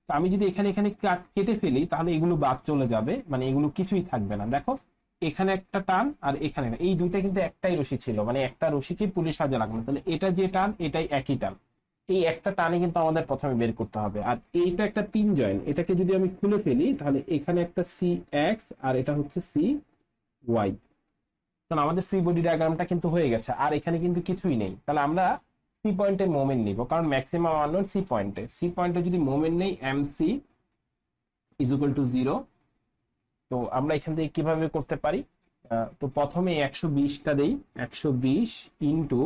তো আমি যদি এখানে এখানে কেটে ফেলি তাহলে এগুলো বাদ চলে যাবে, মানে এগুলো কিছুই থাকবে না। দেখো এখানে একটা টান আর এখানে, এই দুইটা কিন্তু একটাই রশি ছিল, মানে একটা রশিকে পুলিশ সাজে লাগানো, তাহলে এটা যে টান এটাই একই টান। এই একটা টানে কিন্তু আমাদের প্রথমে বের করতে হবে। আর এইটা একটা তিন জয়েন্ট, এটাকে যদি আমি খুলে ফেলি তাহলে এখানে একটা সি এক্স আর এটা হচ্ছে সি ওয়াই, তাহলে আমাদের ফ্রি বডি ডায়াগ্রামটা কিন্তু হয়ে গেছে। আর এখানে কিন্তু কিছুই নেই, তাহলে আমরা সি পয়েন্টের মোমেন্ট নিব, কারণ ম্যাক্সিমাম আননোন সি পয়েন্টে। সি পয়েন্টে যদি মোমেন্ট নেই M C is equal to 0, তো আমরা এখান থেকে কিভাবে করতে পারি? তো প্রথমে 120টা দেই, 120 ইন্টু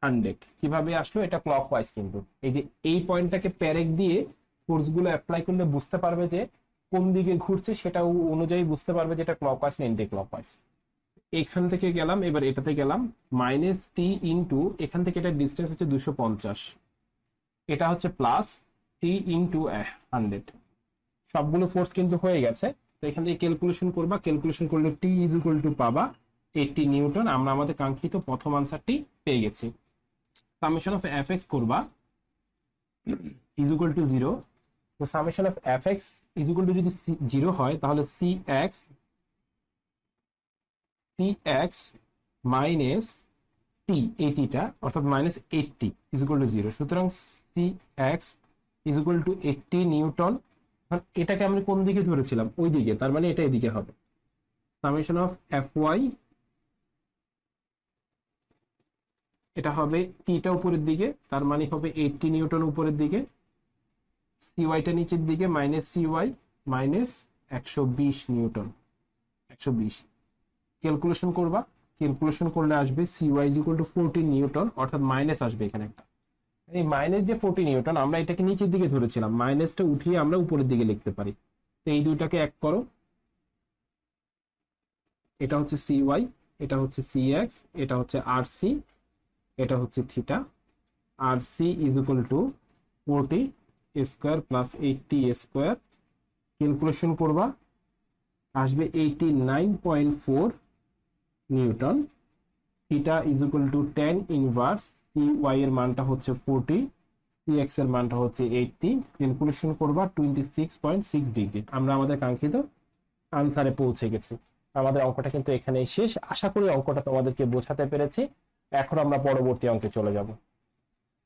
100 কিভাবে আসলো? এটা ক্লকওয়াইজ, কিন্তু এই যে এই পয়েন্টটাকে প্যারেক দিয়ে ফোর্স গুলো অ্যাপ্লাই করলে বুঝতে পারবে যে কোন দিকে ঘুরছে, সেটা অনুযায়ী বুঝতে পারবে যে এটা ক্লকওয়াইজ না এন্টি ক্লকওয়াইজ। এখান থেকে গেলাম, এবার এটাতে গেলাম, মাইনাস টি ইন্টু, এখান থেকে এটা ডিস্টেন্স হচ্ছে 250, এটা হচ্ছে প্লাস টি ইন্টু 100। সবগুলো ফোর্স কিন্তু হয়ে গেছে। তো এখান থেকে ক্যালকুলেশন করবা, ক্যালকুলেশন করলে টি ইজ ইকুয়াল টু পাবা 80 নিউটন। আমরা আমাদের কাঙ্ক্ষিত প্রথম আনসারটি পেয়ে গেছি। সামেশন অফ এফ এক্স করবা ইজ ইকুয়াল টু 0। তো summation of F X is equal to যদি 0 হয় তাহলে সি এক্স মাইনাস টি, এইটিটা অর্থাৎ মাইনাস 80 ইজ ইকুয়াল টু 0। সুতরাং C X is equal to 80 newton. এটাকে আমরা কোন দিকে ধরেছিলাম? ওই দিকে, তার মানে এটা এদিকে হবে। সামেশন অফ এফ ওয়াই, এটা হবে টিটা উপরের দিকে, তার মানে হবে 80 নিউটন উপরের দিকে, সিওয়াইটা নিচের দিকে minus CY minus 120 Newton, 120। Calculation করবা, ক্যালকুলেশন করলে আসবে CY is equal two 14 Newton, অর্থাৎ মাইনাস আসবে এখানে একটা। এই মাইনাস যে 40 নিউটন, আমরা এটাকে নিচের দিকে ধরেছিলাম, মাইনাসটা উঠিয়ে আমরা উপরের দিকে লিখতে পারি। তো এই দুইটাকে এক করো, এটা হচ্ছে সিওয়াই, এটা হচ্ছে সি এক্স, এটা হচ্ছে আর সি, এটা হচ্ছে থিটা। আর C is equal to 40 square plus 80 square. Calculation করবা, আসবে 89.4 newton. Theta is equal to 10 inverse C Y এর মানটা হচ্ছে 40, সি এক্স এর মানটা হচ্ছে 80। ক্যালকুলেশন করবা 26.6 ডিগ্রি। আমরা আমাদের কাঙ্ক্ষিত আনসারে পৌঁছে গেছি। আমাদের অঙ্কটা কিন্তু এখানেই শেষ। আশা করি অঙ্কটা তোমাদেরকে বোঝাতে পেরেছি। এখন আমরা পরবর্তী অঙ্কে চলে যাব।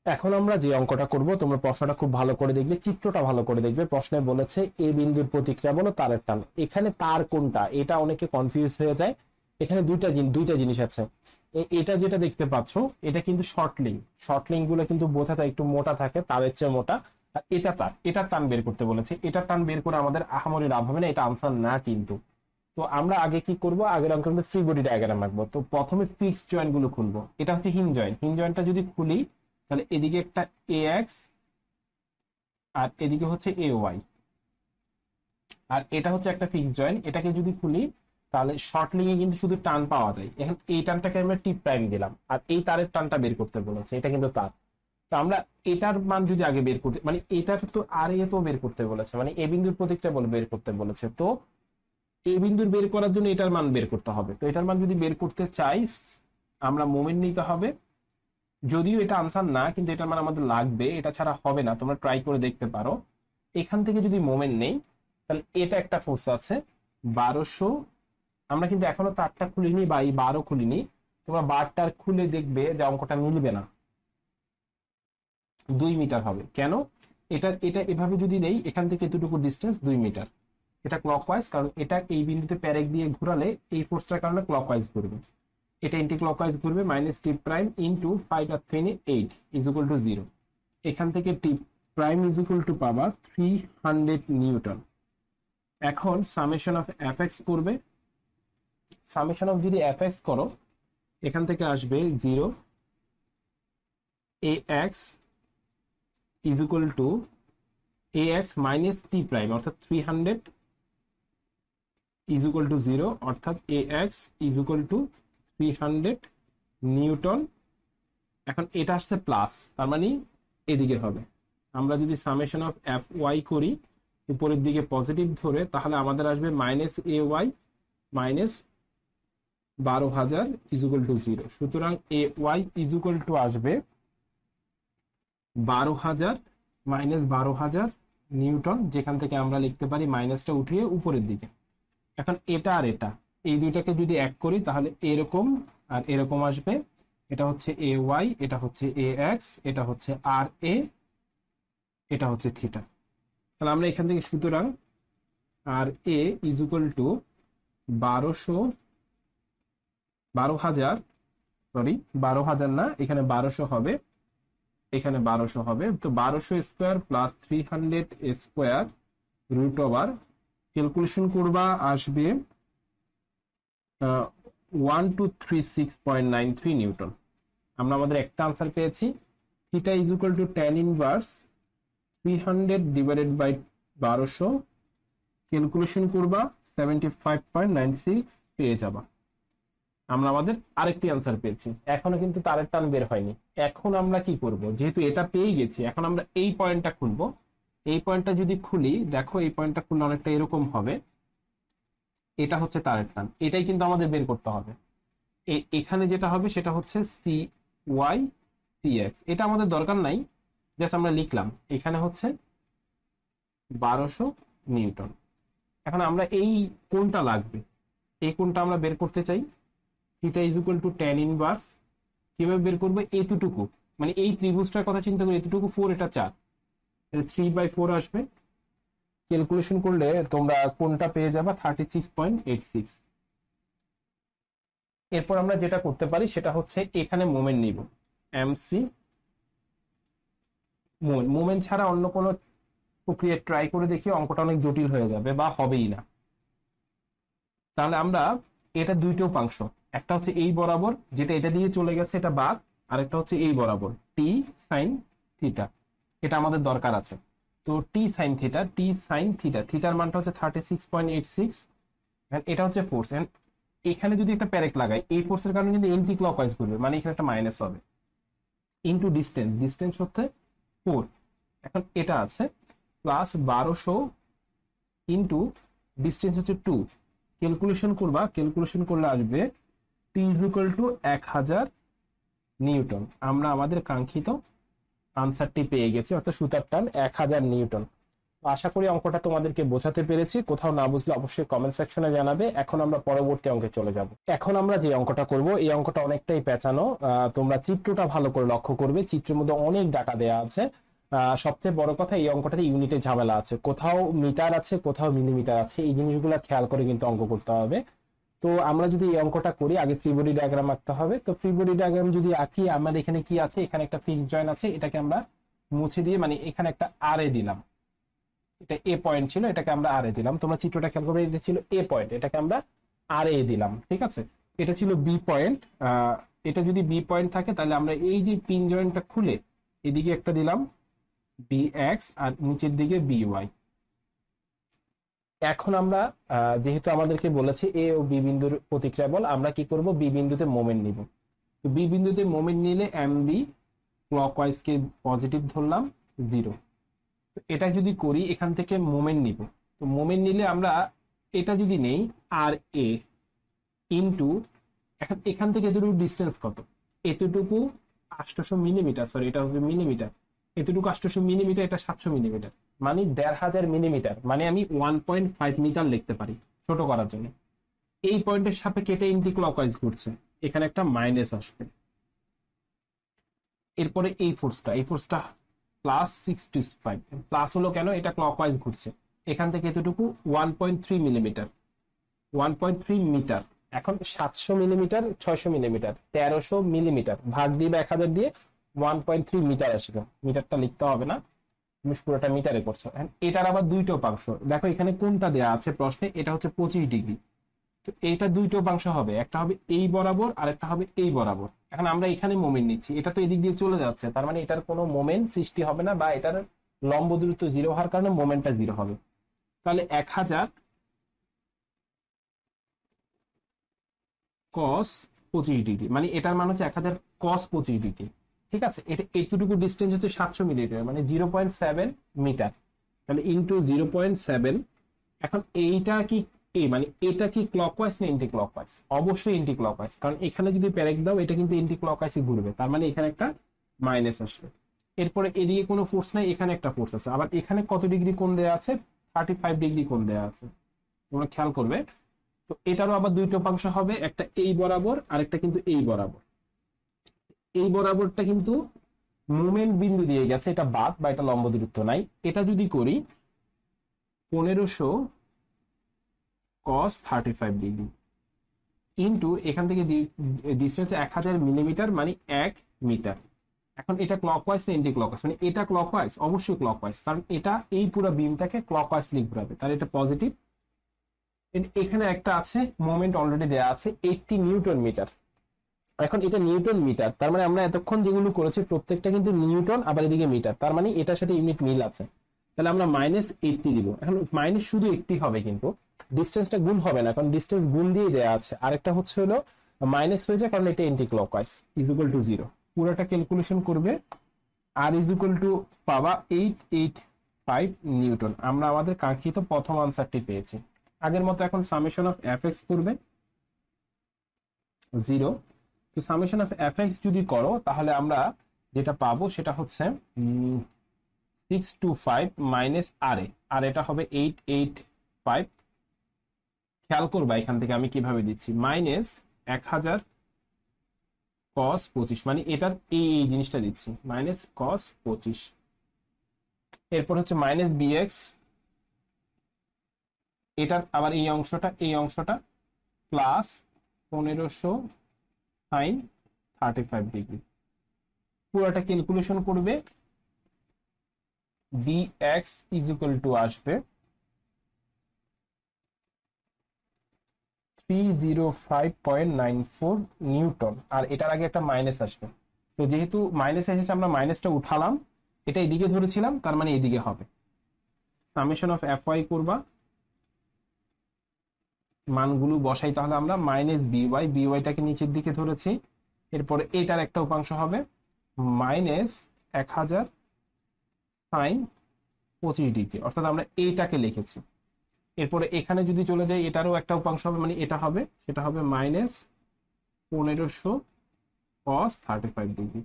এখন আমরা যে অঙ্কটা করব, তোমরা প্রশ্নটা খুব ভালো করে দেখবে, চিত্রটা ভালো করে দেখবে। প্রশ্নে বলেছে এ বিন্দুর প্রতিক্রিয়া বলো তারের টান। এখানে তার কোনটা, এটা অনেকে কনফিউজ হয়ে যায়। এখানে দুইটা জিনিস আছে। এটা যেটা দেখতে পাচ্ছ, এটা কিন্তু শর্ট লিঙ্ক। শর্ট লিঙ্ক গুলো কিন্তু বোঝাটা একটু মোটা থাকে, তারের চেয়ে মোটা। আর এটা তার, এটার টান বের করতে বলেছে। এটার টান বের করে আমাদের আহামরি লাভ হবে না, এটা আনসার না কিন্তু। তো আমরা আগে কি করব, আগের অঙ্কের মধ্যে ফ্রি বডি ডায়াগ্রাম আঁকবো। তো প্রথমে ফিক্স জয়েন্ট গুলো খুলবো। এটা হচ্ছে হিন জয়েন্ট। হিন জয়েন্টটা যদি খুলি তাহলে এদিকে একটা এ এক্স আর এদিকে হচ্ছে এ ওয়াই, আর এটা হচ্ছে একটা ফিক্স জয়েন্ট। এটাকে যদি খুলি তাহলে শর্ট লিঙ্কে কিন্তু শুধু টান পাওয়া যায়। এখন এই টানটাকে আমরা টি প্রাইম দিলাম, আর এই তারের টানটা বের করতে বলেছে, এটা কিন্তু তার। তো আমরা এটার মান যদি আগে বের করতে, মানে এটার তো আর এ তো বের করতে বলেছে, মানে এ বিন্দুর প্রতীকটা বলে বের করতে বলেছে। তো এ বিন্দুর বের করার জন্য এটার মান বের করতে হবে। তো এটার মান যদি বের করতে চাই, আমরা মোমেন্ট নিতে হবে। যদিও এটা আনসার না, কিন্তু এটার মান আমাদের লাগবে, এটা ছাড়া হবে না। তোমরা ট্রাই করে দেখতে পারো। এখান থেকে যদি মোমেন্ট নেই তাহলে এটা একটা ফোর্স আছে 1200। আমরা কিন্তু এখনো তারটা খুলিনি বা এই 12 খুলিনি। তোমরা বারটার খুলে দেখবে যে অঙ্কটা মিলবে না, 2 মিটার হবে। কেন? এটা এটা এভাবে যদি নেই, এখান থেকে এতটুকু ডিস্টেন্স 2 মিটার। এটা ক্লকওয়াইজ, কারণ এটা এই বিন্দুতে প্যারেক দিয়ে ঘোরালে এই ফোর্সটার কারণে ক্লকওয়াইজ ঘুরবে। এটা এন্টি ক্লকওয়াইজ ঘুরবে, মাইনাস টি প্রাইম ইন্টু 5 আর 3 8 ইজ ইকুয়াল টু 0। এখান থেকে T prime is equal to পাবা 300 নিউটন। এখন সামেশন অফ এফ এক্স করবে। সামেশন অফ যদি এফ এক্স করো, এখান থেকে আসবে 0 A X is equal to A X minus T prime, অর্থাৎ 300 ইজ ইকুয়াল টু 0, অর্থাৎ A X is equal to 300 newton. এখন এটা আসছে প্লাস, তার মানে এদিকে হবে। আমরা যদি সামেশন অফ এফ ওয়াই করি উপরের দিকে পজিটিভ ধরে, তাহলে আমাদের আসবে minus A Y minus 12,000 is equal to 0। সুতরাং A Y is equal to আসবে 12,000 মাইনাস 12,000 নিউটন, যেখান থেকে আমরা লিখতে পারি মাইনাসটা উঠিয়ে উপরের দিকে। এখন এটা আর এটা, এই দুইটাকে যদি এক করি তাহলে এরকম আর এরকম আসবে। এটা হচ্ছে এ ওয়াই, এটা হচ্ছে এ এক্স, এটা হচ্ছে আর এ, এটা হচ্ছে থিটা। তাহলে আমরা এখান থেকে সুতরাং R A is equal two 12,000, sorry 12,000 না, এখানে 1200 হবে, এখানে 1200 হবে। তো 1200 square plus 300 square root over, calculation করবা আসবে 1236.93 নিউটন। আমরা আমাদের একটা আনসার পেয়েছি। Theta is equal to tan inverse 300 divided by 1200, calculation করবা 75.96 পেয়ে যাবা। আমরা আমাদের আরেকটি আনসার পেয়েছি। এখনো কিন্তু তারের টান বের হয়নি। এখন আমরা কি করব, যেহেতু এটা পেয়ে গেছি, এখন আমরা এই পয়েন্টটা খুলবো। এই পয়েন্টটা যদি খুলি, দেখো এই পয়েন্টটা খুললে অনেকটা এরকম হবে। এটা হচ্ছে তারের টান, এটাই কিন্তু আমাদের বের করতে হবে। এখানে যেটা হবে সেটা হচ্ছে সি ওয়াই সি এক্স, এটা আমাদের দরকার নাই, জাস্ট আমরা লিখলাম এখানে হচ্ছে 1200 নিউটন। এখন আমরা এই কোণটা লাগবে, এই কোণটা আমরা বের করতে চাই, theta is equal two tan inverse, কিভাবে বের করবো, এতটুকু মানে এই ত্রিভুজটার কথা চিন্তা করি, এতটুকু 4, এটা 4, 3/4 আসবে। ক্যালকুলেশন করলে তোমরা কোনটা পেয়ে যাবে 36.86। এরপর আমরা যেটা করতে পারি সেটা হচ্ছে এখানে মোমেন্ট নিব, এমসি মোমেন্ট ছাড়া অন্য কোনো প্রক্রিয়া ট্রাই করে দেখি, অঙ্কটা অনেক জটিল হয়ে যাবে বা হবেই না। তাহলে আমরা এটা দুইটা উপাংশ, একটা হচ্ছে এই বরাবর যেটা এটা দিয়ে চলে গেছে এটা বাদ, আর একটা হচ্ছে এই বরাবর টি সাইন থিটা, এটা আমাদের দরকার আছে। তো টি সাইন থিটা, টি সাইন থিটা, থিটার মানটা হচ্ছে 36.86, এটা হচ্ছে ফোর্স। এখানে যদি একটা প্যারেক লাগাই, এই ফোর্সের কারণে কিন্তু এন্টি ক্লকওয়াইজ ঘুরবে, মানে এখানে একটা মাইনাস হবে, ইনটু ডিস্টেন্স, ডিস্টেন্স হচ্ছে 4, এখন এটা আছে প্লাস 1200 ইনটু ডিস্টেন্স হচ্ছে 2, ক্যালকুলেশন করবা, ক্যালকুলেশন করলে আসবে টি ইজ ইকুয়াল টু 1000 নিউটন। আমরা আমাদের কাঙ্ক্ষিত আনসারটি পেয়ে গেছি, অর্থাৎ সুতার টান 1000 নিউটন। আশা করি অঙ্কটা তোমাদেরকে বোঝাতে পেরেছি, কোথাও না বুঝলে অবশ্যই কমেন্ট সেকশনে জানাবে। এখন আমরা পরবর্তী অঙ্কে চলে যাব। এখন আমরা যে অঙ্কটা করব এই অঙ্কটা অনেকটাই পেঁচানো, তোমরা চিত্রটা ভালো করে লক্ষ্য করবে, চিত্রের মধ্যে অনেক ডাটা দেয়া আছে। সবচেয়ে বড় কথা এই অঙ্কটাতে ইউনিটে ঝামেলা আছে, কোথাও মিটার আছে কোথাও মিলিমিটার আছে, এই জিনিসগুলো খেয়াল করে কিন্তু অঙ্ক করতে হবে। তো আমরা যদি এই অঙ্কটা করি, আগে ফ্রি বডি ডায়াগ্রাম আঁকতে হবে। তো ফ্রি বডি ডায়াগ্রাম যদি আঁকি, আমার এখানে কি আছে, এখানে একটা ফিক্সড জয়েন্ট আছে, এটাকে আমরা মুছে দিয়ে মানে এখানে একটা আর এ দিলাম, এটা এ পয়েন্ট ছিল, এটাকে আমরা আর এ দিলাম। তোমরা চিত্রটা খেয়াল করবে, এটা ছিল এ পয়েন্ট, এটাকে আমরা আর এ দিলাম, ঠিক আছে। এটা ছিল বি পয়েন্ট, এটা যদি বি পয়েন্ট থাকে তাহলে আমরা এই যে পিন জয়েন্টটা খুলে এদিকে একটা দিলাম বি এক্স আর নিচের দিকে বি ওয়াই। এখন আমরা যেহেতু আমাদেরকে বলেছে এ ও বি বিন্দুর প্রতিক্রিয়া বল, আমরা কি করব, বি বিন্দুতে মোমেন্ট নিব। তো বি বিন্দুতে মোমেন্ট নিলে এম বি ক্লকওয়াইজ কে পজিটিভ ধরলাম 0। তো এটা যদি করি, এখান থেকে মোমেন্ট নিব, তো মোমেন্ট নিলে আমরা এটা যদি নেই আর এ ইনটু, এখন এখান থেকে এতটুকু ডিস্টেন্স কত, এতটুকু 800 মিলিমিটার, সরি এটা হবে মিলিমিটার, এতটুকু 800 মিলিমিটার, এটা 700 মিলিমিটার, মানে 1500 মিলিমিটার, মানে আমি 1.5 মিটার লিখতে পারি ছোট করার জন্য। এই পয়েন্টের সাপেক্ষে এটা এন্টি ক্লকওয়াইজ ঘুরছে, এখানে একটা মাইনাস আসবে। এরপরে এই ফোর্সটা, এই ফোর্সটা +65, প্লাস হলো কেন, এটা ক্লকওয়াইজ ঘুরছে, এখান থেকে এতটুকু 1.3 মিলিমিটার, 1.3 মিটার। এখন 700 মিলিমিটার 600 মিলিমিটার 1300 মিলিমিটার ভাগ দিবে 1000 দিয়ে, 1.3 মিটার আসবে। মিটারটা লিখতে হবে না, তুমি পুরোটা মিটারে করছো। এটার আবার দুইটা উপাংশ, দেখো এখানে কোনটা দেয়া আছে প্রশ্নে, এটা হচ্ছে 25 ডিগ্রি। তো এইটা দুইটা উপাংশ হবে, একটা হবে এই বরাবর আর একটা হবে এই বরাবর। এখন আমরা এখানে মোমেন্ট নিচ্ছি, এটা তো এদিক দিয়ে চলে যাচ্ছে, তার মানে এটার কোনো মোমেন্ট সৃষ্টি হবে না, বা এটার লম্ব দূরত্ব 0 হওয়ার কারণে মোমেন্টটা 0 হবে। তাহলে 1000 cos 25 ডিগ্রি, মানে এটার মান হচ্ছে 1000 cos 25 ডিগ্রি, ঠিক আছে। এটা এতটুকু ডিস্টেন্স হচ্ছে 700 মিলিমিটার, মানে 0.7 মিটার, তাহলে ইনটু 0.7। এখন এইটা কি মানে এটা কি ক্লকওয়াইজ না এন্টি ক্লকওয়াইজ, অবশ্যই এন্টি ক্লকওয়াইজ, কারণ এখানে যদি প্যারেক দাও এটা কিন্তু এন্টি ক্লকওয়াইজে ঘুরবে, তার মানে এখানে একটা মাইনাস আসবে। এরপরে এদিকে কোনো ফোর্স নাই, এখানে একটা ফোর্স আছে, আবার এখানে কত ডিগ্রি কোণ দেওয়া আছে, 35 ডিগ্রি কোণ দেওয়া আছে, তোমরা খেয়াল করবে। তো এটারও আবার দুইটা উপাংশ হবে, একটা এই বরাবর আর একটা কিন্তু এই বরাবর। এই বরাবরটা কিন্তু মুভমেন্ট বিন্দু দিয়ে গেছে, এটা বাদ বা এটা লম্ব দূরত্ব নাই। এটা যদি করি 1500 cos 35 ডিগ্রি ইন্টু এখান থেকে ডিস্টেন্স 1000 মিলিমিটার, মানে 1 মিটার। এখন এটা ক্লকওয়াইজ না এন্টি ক্লকওয়াইজ, মানে এটা ক্লকওয়াইজ, অবশ্যই ক্লকওয়াইজ, কারণ এটা এই পুরো বিমটাকে ক্লকওয়াইজ লিখ ঘুরাবে, তাহলে এটা পজিটিভ। এখানে একটা আছে মোমেন্ট অলরেডি দেয়া আছে 80 নিউটন মিটার। এখন এটা নিউটন মিটার, তার মানে আমরা এতক্ষণ যেগুলো করেছি প্রত্যেকটা কিন্তু নিউটন, আবার এদিকে মিটার, তার মানে এটার সাথে ইউনিট মিল আছে। তাহলে আমরা -80 দিব। এখন মাইনাস শুধু 80 হবে, কিন্তু ডিস্টেন্সটা গুণ হবে না, কারণ ডিস্টেন্স গুণ দিয়ে দেওয়া আছে। আরেকটা হচ্ছে হলো মাইনাস হয়ে যায়, কারণ এটা anti clockwise, is equal to 0। পুরোটা ক্যালকুলেশন করবে, আর ইজ ইকুয়াল টু পাবা 885 নিউটন। আমরা আমাদের কাঙ্ক্ষিত প্রথম আনসারটি পেয়েছি। আগের মতো এখন সামেশন অফ এফ এক্স করবে 0। তো সামেশন অফ এফ এক্স যদি করো তাহলে আমরা যেটা পাবো সেটা হচ্ছে 625 মাইনাস আর এ, আর এটা হবে 885। খেয়াল করবা এখান থেকে আমি কিভাবে দিচ্ছি, মাইনাস 1000 cos 25, মানে এটার এই জিনিসটা দিচ্ছি মাইনাস cos 25। এরপর হচ্ছে মাইনাস বিএক্স, এটার আবার এই অংশটা প্লাস 1500 সাইন 35 ডিগ্রি। পুরোটা ক্যালকুলেশন করবে, dx ইজ ইকুয়াল টু আসবে 305.94 নিউটন, আর এটার আগে একটা মাইনাস আসবে। তো যেহেতু মাইনাস এসেছে আমরা মাইনাসটা উঠালাম, এটা এদিকে ধরেছিলাম তার মানে এদিকে হবে। সামেশন অফ এফ ওয়াই করবা, মানগুলো বসাই তাহলে আমরা মাইনাস বিওয়াইটাকে নিচের দিকে ধরেছি। এরপরে এটার একটা উপাংশ হবে মাইনাস 1000 সাইন 25 ডিগ্রি, অর্থাৎ আমরা এইটাকে লিখেছি। এরপরে এখানে যদি চলে যাই এটারও একটা উপাংশ হবে, মানে এটা হবে, সেটা হবে মাইনাস 1500 cos 35 ডিগ্রি।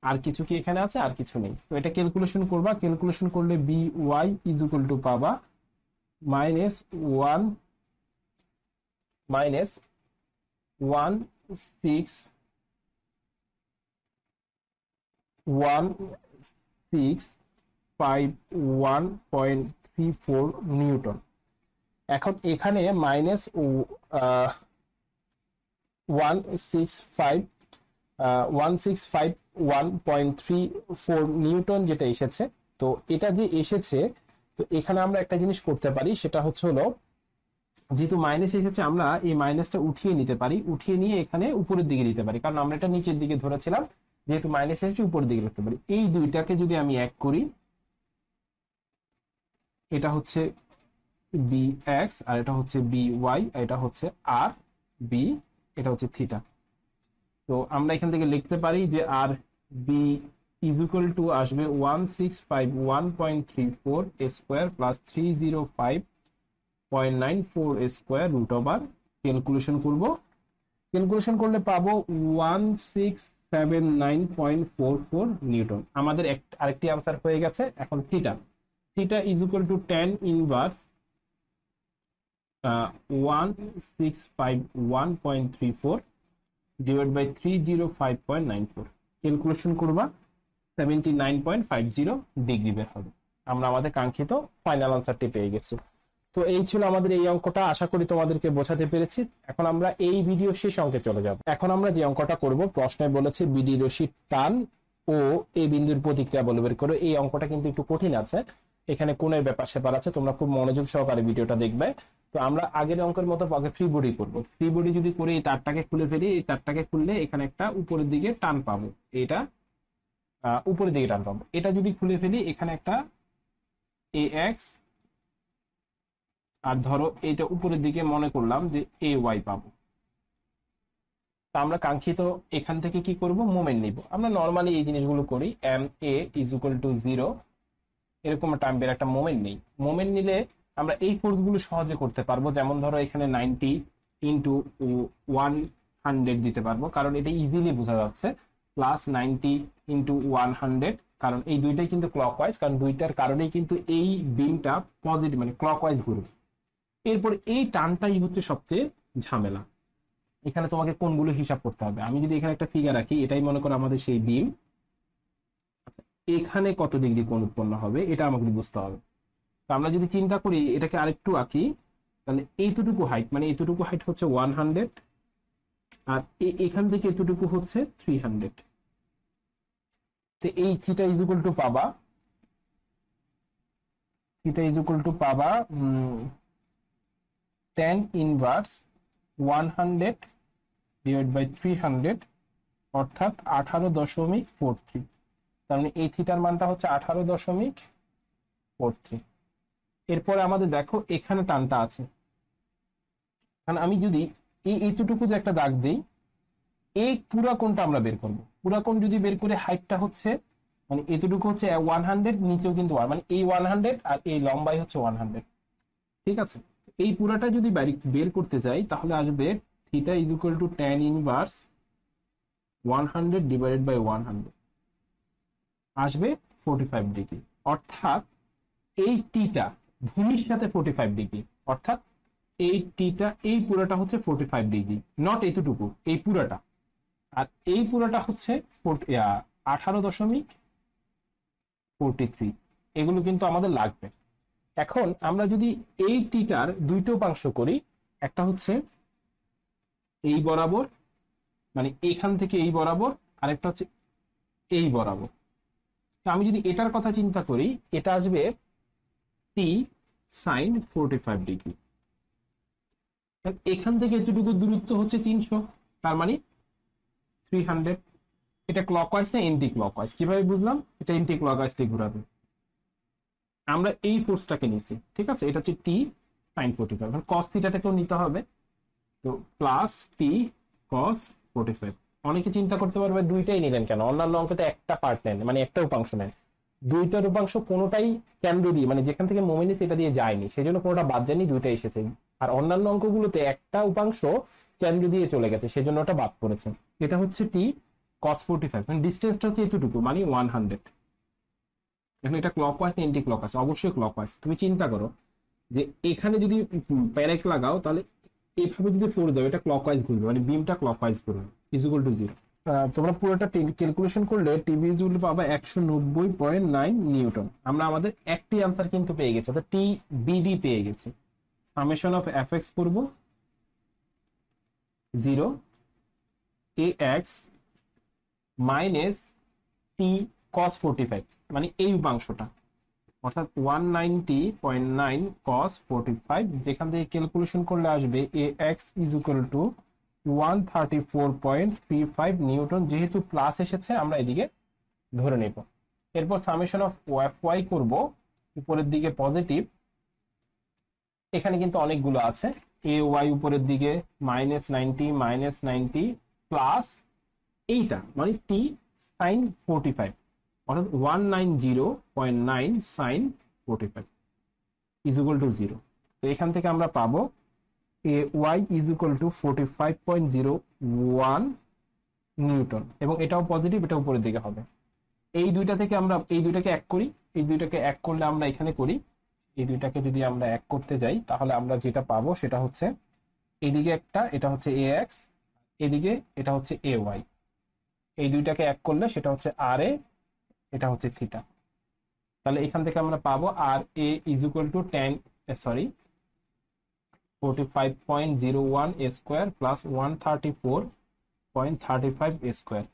আর কিছু কি এখানে আছে? আর কিছু নেই। তো এটা ক্যালকুলেশন করবা, ক্যালকুলেশন করলে B Y is equal to পাবা মাইনাস 1651.34 নিউটন। এখন এখানে মাইনাস 1651.34 নিউটন যেটা এসেছে। তো এটা যে এসেছে, তো এখানে আমরা একটা জিনিস করতে পারি, সেটা হচ্ছে হলো যেহেতু মাইনাস এসেছে আমরা এই মাইনাসটা উঠিয়ে নিতে পারি, উঠিয়ে নিয়ে এখানে উপরের দিকে দিতে পারি, কারণ আমরা এটা নিচের দিকে ধরেছিলাম, যেহেতু মাইনাস এসেছে উপরের দিকে লিখতে পারি। এই দুইটাকে যদি আমি এক করি, এটা হচ্ছে বি এক্স আর এটা হচ্ছে বি ওয়াই, এটা হচ্ছে আর বি, এটা হচ্ছে থিটা। তো আমরা এখান থেকে লিখতে পারি যে R B is equal to আসবে 1651.34 square plus 305.94 square root over. Calculation করব, ক্যালকুলেশন করলে পাবো 1679.44 নিউটন। আমাদের আরেকটি আনসার হয়ে গেছে। এখন theta, theta is equal to tan inverse 1651.34 divide by 305.94। Calculation করবা 79.50 ডিগ্রি বের হবে। আমরা আমাদের কাঙ্ক্ষিত ফাইনাল আনসারটি পেয়ে গেছি। তো এই ছিল আমাদের এই অঙ্কটা, আশা করি তোমাদেরকে বোঝাতে পেরেছি। এখন আমরা এই ভিডিও শেষ অঙ্কে চলে যাব। এখন আমরা যে অঙ্কটা করব, প্রশ্নে বলেছে বিডি রশির টান ও এ বিন্দুর প্রতিক্রিয়া বলে বের করো। এই অঙ্কটা কিন্তু একটু কঠিন আছে, এখানে কোণের ব্যাপার স্যাপার আছে, তোমরা খুব মনোযোগ সহকারে ভিডিওটা দেখবে। তো আমরা আগের অঙ্কের মতো আগে ফ্রি বডি করবো। ফ্রি বডি যদি করে এই তারটাকে খুলে ফেলি, এই তারটাকে খুললে এখানে একটা উপরের দিকে টান পাবো, এটা উপরের দিকে টান পাবো। এটা যদি খুলে ফেলি এখানে একটা এ এক্স, আর ধরো এইটা উপরের দিকে মনে করলাম যে এ ওয়াই পাবো। তা আমরা কাঙ্ক্ষিত এখান থেকে কি করব, মোমেন্ট নিব। আমরা নর্মালি এই জিনিসগুলো করি, M A is equal to 0, এরকম টাইপের একটা মোমেন্ট নেই। মোমেন্ট নিলে আমরা এই ফোর্সগুলো সহজে করতে পারবো। যেমন ধরো এখানে 90 ইন্টু 100 দিতে পারবো, কারণ এটা ইজিলি বোঝা যাচ্ছে। প্লাস 90 ইন্টু 100, কারণ এই দুইটাই কিন্তু ক্লকওয়াইজ, কারণ দুইটার কারণেই কিন্তু এই বিমটা পজিটিভ মানে ক্লকওয়াইজ ঘুরবে। এরপর এই টানটাই হচ্ছে সবচেয়ে ঝামেলা। এখানে তোমাকে কোনগুলো হিসাব করতে হবে। আমি যদি এখানে একটা ফিগার রাখি, এটাই মনে করো আমাদের সেই বিম, এখানে কত ডিগ্রি কোণ উৎপন্ন হবে এটা আমাকে বুঝতে হবে। তো আমরা যদি চিন্তা করি এটাকে আরেকটু আঁকি, তাহলে এইটুকু হাইট, মানে এইটুকু হাইট হচ্ছে 100, আর এখান থেকে এতটুকু হচ্ছে 300। তো এই থিটা ইজ ইকুয়াল টু পাবা, থিটা ইজ ইকুয়াল টু পাবা tan ইনভার্স 100 ডিভাইড বাই 300, অর্থাৎ 18.43। তার মানে এই থিটার মানটা হচ্ছে 18.43। এরপরে আমাদের দেখো এখানে টানটা আছে, কারণ আমি যদি এইটুকু যে একটা দাগ দিই, এই পুরা কোণটা আমরা বের করব। পুরা কোণ যদি বের করে হাইটটা হচ্ছে মানে এতটুকু হচ্ছে 100, নিচেও কিন্তু মানে এই 100 আর এই লম্বাই হচ্ছে 100, ঠিক আছে। এই পুরাটা যদি বের করতে যাই তাহলে আসবে theta is equal to tan inverse 100 divided by 100 আসবে 45 ডিগ্রি। অর্থাৎ এই টিটা ভূমির সাথে 45 ডিগ্রি, অর্থাৎ এই টিটা এই পুরাটা হচ্ছে 45 ডিগ্রি, নট এতটুকু, এই পুরাটা। আর এই পুরাটা হচ্ছে 18.43। এগুলো কিন্তু আমাদের লাগবে। এখন আমরা যদি এই টিটার দুইটো উপাংশ করি, একটা হচ্ছে এই বরাবর, মানে এখান থেকে এই বরাবর, আরেকটা হচ্ছে এই বরাবর। আমি যদি এটার কথা চিন্তা করি, এটা আসবে টি সাইন 45 ডিগ্রি। এখান থেকে এতটুকু দূরত্ব হচ্ছে 300, তার মানে 300। এটা ক্লকওয়াইজ না এন্টি ক্লকওয়াইজ? কিভাবে বুঝলাম? এটা এন্টি ক্লকওয়াইজ থেকে ঘোরাবে। আমরা এই ফোর্সটাকে নিছি, ঠিক আছে? এটা হচ্ছে টি সাইন 45, কস থিটাটাকেও নিতে হবে, তো প্লাস টি কস 45। অনেকে চিন্তা করতে পারবে দুইটাই নিলেন কেন, অন্যান্য অঙ্কতে একটা পার্ট নেন, মানে একটা উপাংশ নেন। দুইটার উপাংশ কোনোটাই কেন্দ্র দিয়ে, মানে যেখান থেকে মোমেন্ট এটা দিয়ে যায়নি, সেই জন্য কোনোটা বাদ যায়নি, দুইটাই এসেছে। আর অন্যান্য অঙ্কগুলোতে একটা উপাংশ কেন্দ্র দিয়ে চলে গেছে, সেই জন্য ওটা বাদ পড়েছে। এটা হচ্ছে টি কস 45, মানে ডিস্টেন্সটা হচ্ছে এতটুকু, মানে 100। এখন এটা ক্লকওয়াইজ না এন্টি ক্লকওয়াইজ? অবশ্যই ক্লকওয়াইজ। তুমি চিন্তা করো যে এখানে যদি প্যারেক লাগাও, তাহলে এইভাবে যদি ফোর্স দাও, এটা ক্লকওয়াইজ ঘুরবে, মানে বিমটা ক্লকওয়াইজ ঘুরবে, ইজ ইকুয়াল টু 0। তোমরা পুরোটা ক্যালকুলেশন করলে টিভি জুল পাবা 190.9 নিউটন। আমরা আমাদের একটি আনসার কিন্তু পেয়ে গেছি, অর্থাৎ টি বিডি পেয়ে গেছি। সামেশন অফ এফ এক্স করবো 0 এ এক্স মাইনাস টি কস 45, মানে এই উপাংশটা, অর্থাৎ 190.9 cos 45, যেখান থেকে ক্যালকুলেশন করলে আসবে A X is equal to 134.35 newton. যেহেতু প্লাস এসেছে আমরা এদিকে ধরে নেব। এরপর সামেশন অফ ওএফ ওয়াই করবো, উপরের দিকে পজিটিভ, এখানে কিন্তু অনেকগুলো আছে, এ ওয়াই উপরের দিকে -90 প্লাস এইটা, মানে টি সাইন 45, অর্থাৎ 190.9 সাইন 45 ইজ ইকুয়াল টু 0। তো এখান থেকে আমরা পাবো A Y is equal to 45.01 newton, এবং এটাও পজিটিভ, এটা উপরের দিকে হবে। এই দুইটা থেকে আমরা এই দুইটাকে এক করি, এই দুইটাকে এক করলে আমরা এখানে করি, এই দুইটাকে যদি আমরা এক করতে যাই তাহলে আমরা যেটা পাবো সেটা হচ্ছে এদিকে একটা, এটা হচ্ছে এ এক্স, এদিকে এটা হচ্ছে এ ওয়াই। এই দুইটাকে এক করলে সেটা হচ্ছে আর এ, এটা হচ্ছে থিটা। তাহলে এখান থেকে আমরা পাবো R A is equal to 45.01 square plus 134.35 square.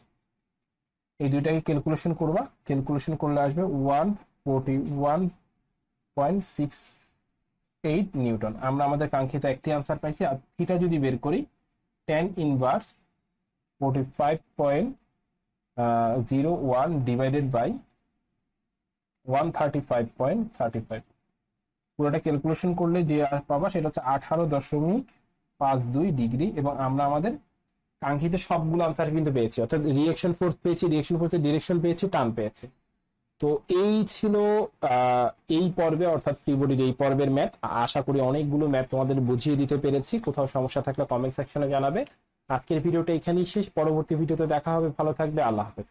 এই দুইটাকে ক্যালকুলেশন করবা, ক্যালকুলেশন করলে আসবে 141.68 নিউটন। আমরা আমাদের কাঙ্ক্ষিত একটি আনসার পাইছি। আর থিটা যদি বের করি, tan ইনভার্স 45.01 ডিভাইডেড বাই 135.35, পুরোটা ক্যালকুলেশন করলে যে পাবা সেটা হচ্ছে 18.52 ডিগ্রি। এবং আমরা আমাদের কাঙ্ক্ষিত সবগুলো আনসার কিন্তু পেয়েছি, অর্থাৎ রিঅ্যাকশন ফোর্স পেয়েছি, রিঅ্যাকশন ফোর্সের ডিরেকশন পেয়েছি, টান পেয়েছি। তো এই ছিল এই পর্বে, অর্থাৎ ফ্রি বডির এই পর্বের ম্যাথ। আশা করি অনেকগুলো ম্যাথ তোমাদের বুঝিয়ে দিতে পেরেছি। কোথাও সমস্যা থাকলে কমেন্ট সেকশনে জানাবে। আজকের ভিডিওটা এখানেই শেষ, পরবর্তী ভিডিওতে দেখা হবে। ভালো থাকবে, আল্লাহ হাফেজ।